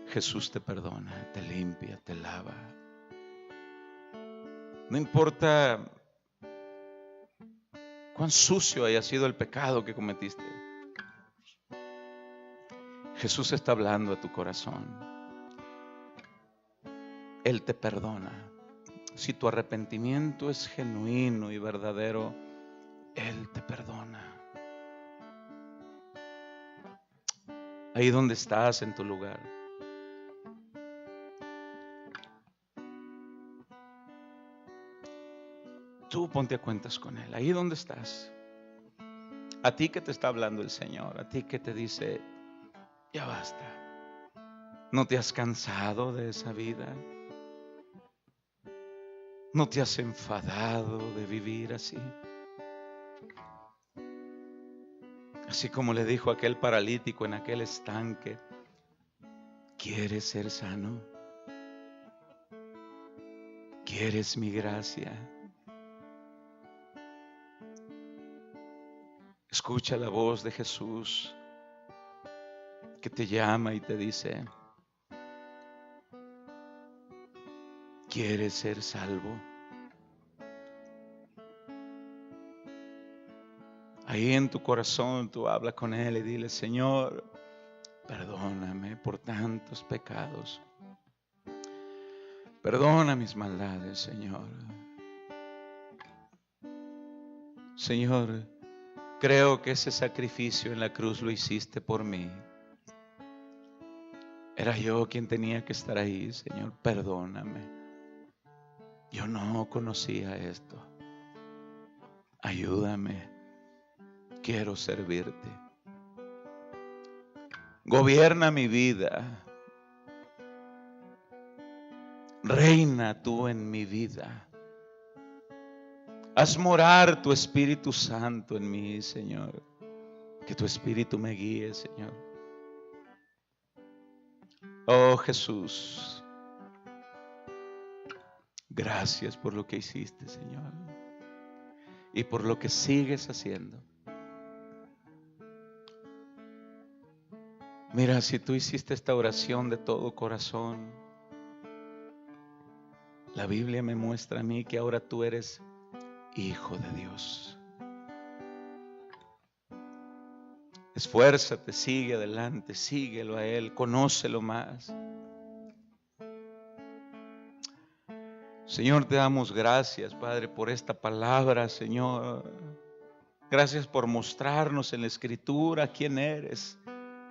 Jesús te perdona, te limpia, te lava. No importa cuán sucio haya sido el pecado que cometiste. Jesús está hablando a tu corazón. Él te perdona. Si tu arrepentimiento es genuino y verdadero, Él te perdona. Ahí donde estás, en tu lugar, tú ponte a cuentas con Él. Ahí donde estás, a ti que te está hablando el Señor, a ti que te dice, ya basta. ¿No te has cansado de esa vida? ¿No te has enfadado de vivir así? Así como le dijo aquel paralítico en aquel estanque, ¿quieres ser sano? ¿Quieres mi gracia? Escucha la voz de Jesús que te llama y te dice, ¿quieres ser salvo? Ahí en tu corazón tú habla con Él y dile, Señor, perdóname por tantos pecados. Perdona mis maldades, Señor. Señor, creo que ese sacrificio en la cruz lo hiciste por mí. Era yo quien tenía que estar ahí, Señor, perdóname. Yo no conocía esto. Ayúdame. Quiero servirte. Gobierna mi vida. Reina tú en mi vida. Haz morar tu Espíritu Santo en mí, Señor. Que tu Espíritu me guíe, Señor. Oh Jesús, gracias por lo que hiciste, Señor. Y por lo que sigues haciendo. Mira, si tú hiciste esta oración de todo corazón, la Biblia me muestra a mí que ahora tú eres hijo de Dios. Esfuérzate, sigue adelante, síguelo a Él, conócelo más. Señor, te damos gracias, Padre, por esta palabra, Señor. Gracias por mostrarnos en la Escritura quién eres.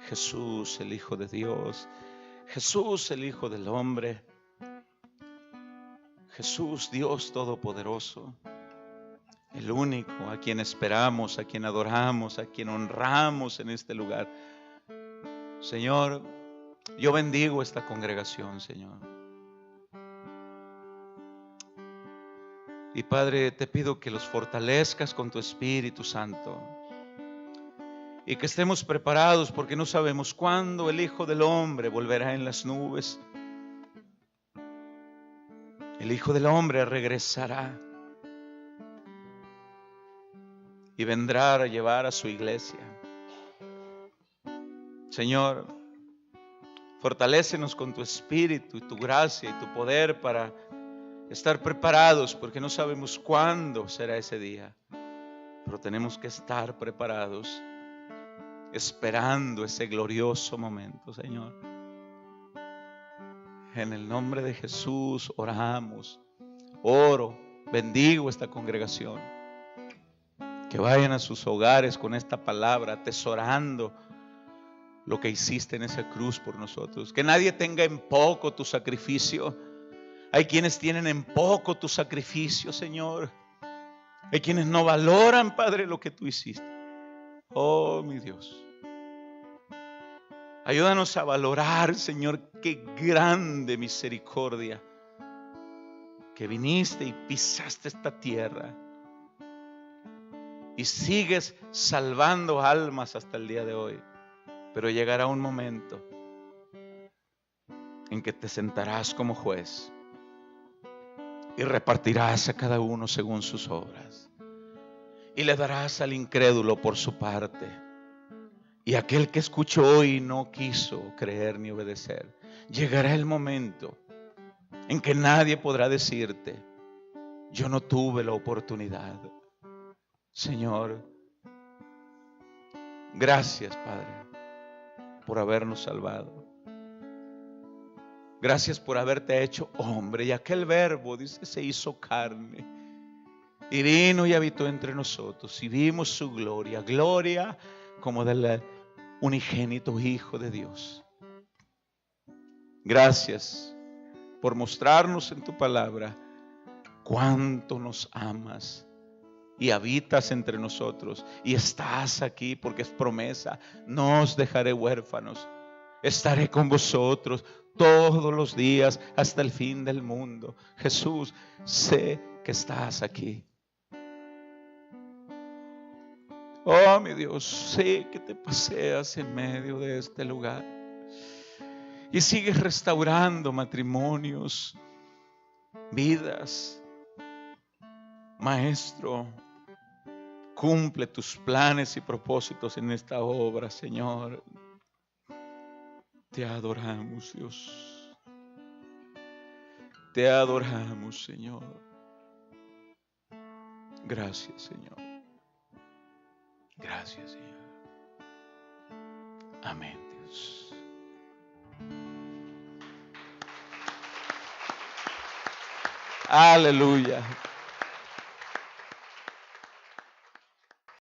Jesús, el Hijo de Dios. Jesús, el Hijo del Hombre. Jesús, Dios Todopoderoso. El único a quien esperamos, a quien adoramos, a quien honramos en este lugar. Señor, yo bendigo esta congregación, Señor. Y Padre, te pido que los fortalezcas con tu Espíritu Santo. Y que estemos preparados porque no sabemos cuándo el Hijo del Hombre volverá en las nubes. El Hijo del Hombre regresará. Y vendrá a llevar a su iglesia. Señor, fortalécenos con tu Espíritu y tu gracia y tu poder para estar preparados porque no sabemos cuándo será ese día. Pero tenemos que estar preparados, esperando ese glorioso momento, Señor. En el nombre de Jesús oramos, oro, bendigo esta congregación. Que vayan a sus hogares con esta palabra, atesorando lo que hiciste en esa cruz por nosotros. Que nadie tenga en poco tu sacrificio. Hay quienes tienen en poco tu sacrificio, Señor. Hay quienes no valoran, Padre, lo que tú hiciste. Oh, mi Dios. Ayúdanos a valorar, Señor, qué grande misericordia que viniste y pisaste esta tierra y sigues salvando almas hasta el día de hoy. Pero llegará un momento en que te sentarás como juez y repartirás a cada uno según sus obras y le darás al incrédulo por su parte. Y aquel que escuchó y no quiso creer ni obedecer, llegará el momento en que nadie podrá decirte, yo no tuve la oportunidad. Señor, gracias, Padre, por habernos salvado. Gracias por haberte hecho hombre. Y aquel verbo, dice, se hizo carne y vino y habitó entre nosotros. Y vimos su gloria, gloria como del unigénito Hijo de Dios. Gracias por mostrarnos en tu palabra cuánto nos amas y habitas entre nosotros y estás aquí, porque es promesa: no os dejaré huérfanos, estaré con vosotros todos los días hasta el fin del mundo. Jesús, sé que estás aquí. Oh, mi Dios, sé que te paseas en medio de este lugar y sigues restaurando matrimonios, vidas. Maestro, cumple tus planes y propósitos en esta obra, Señor. Te adoramos, Dios. Te adoramos, Señor. Gracias, Señor. Gracias, Señor. Amén, Dios. Aleluya.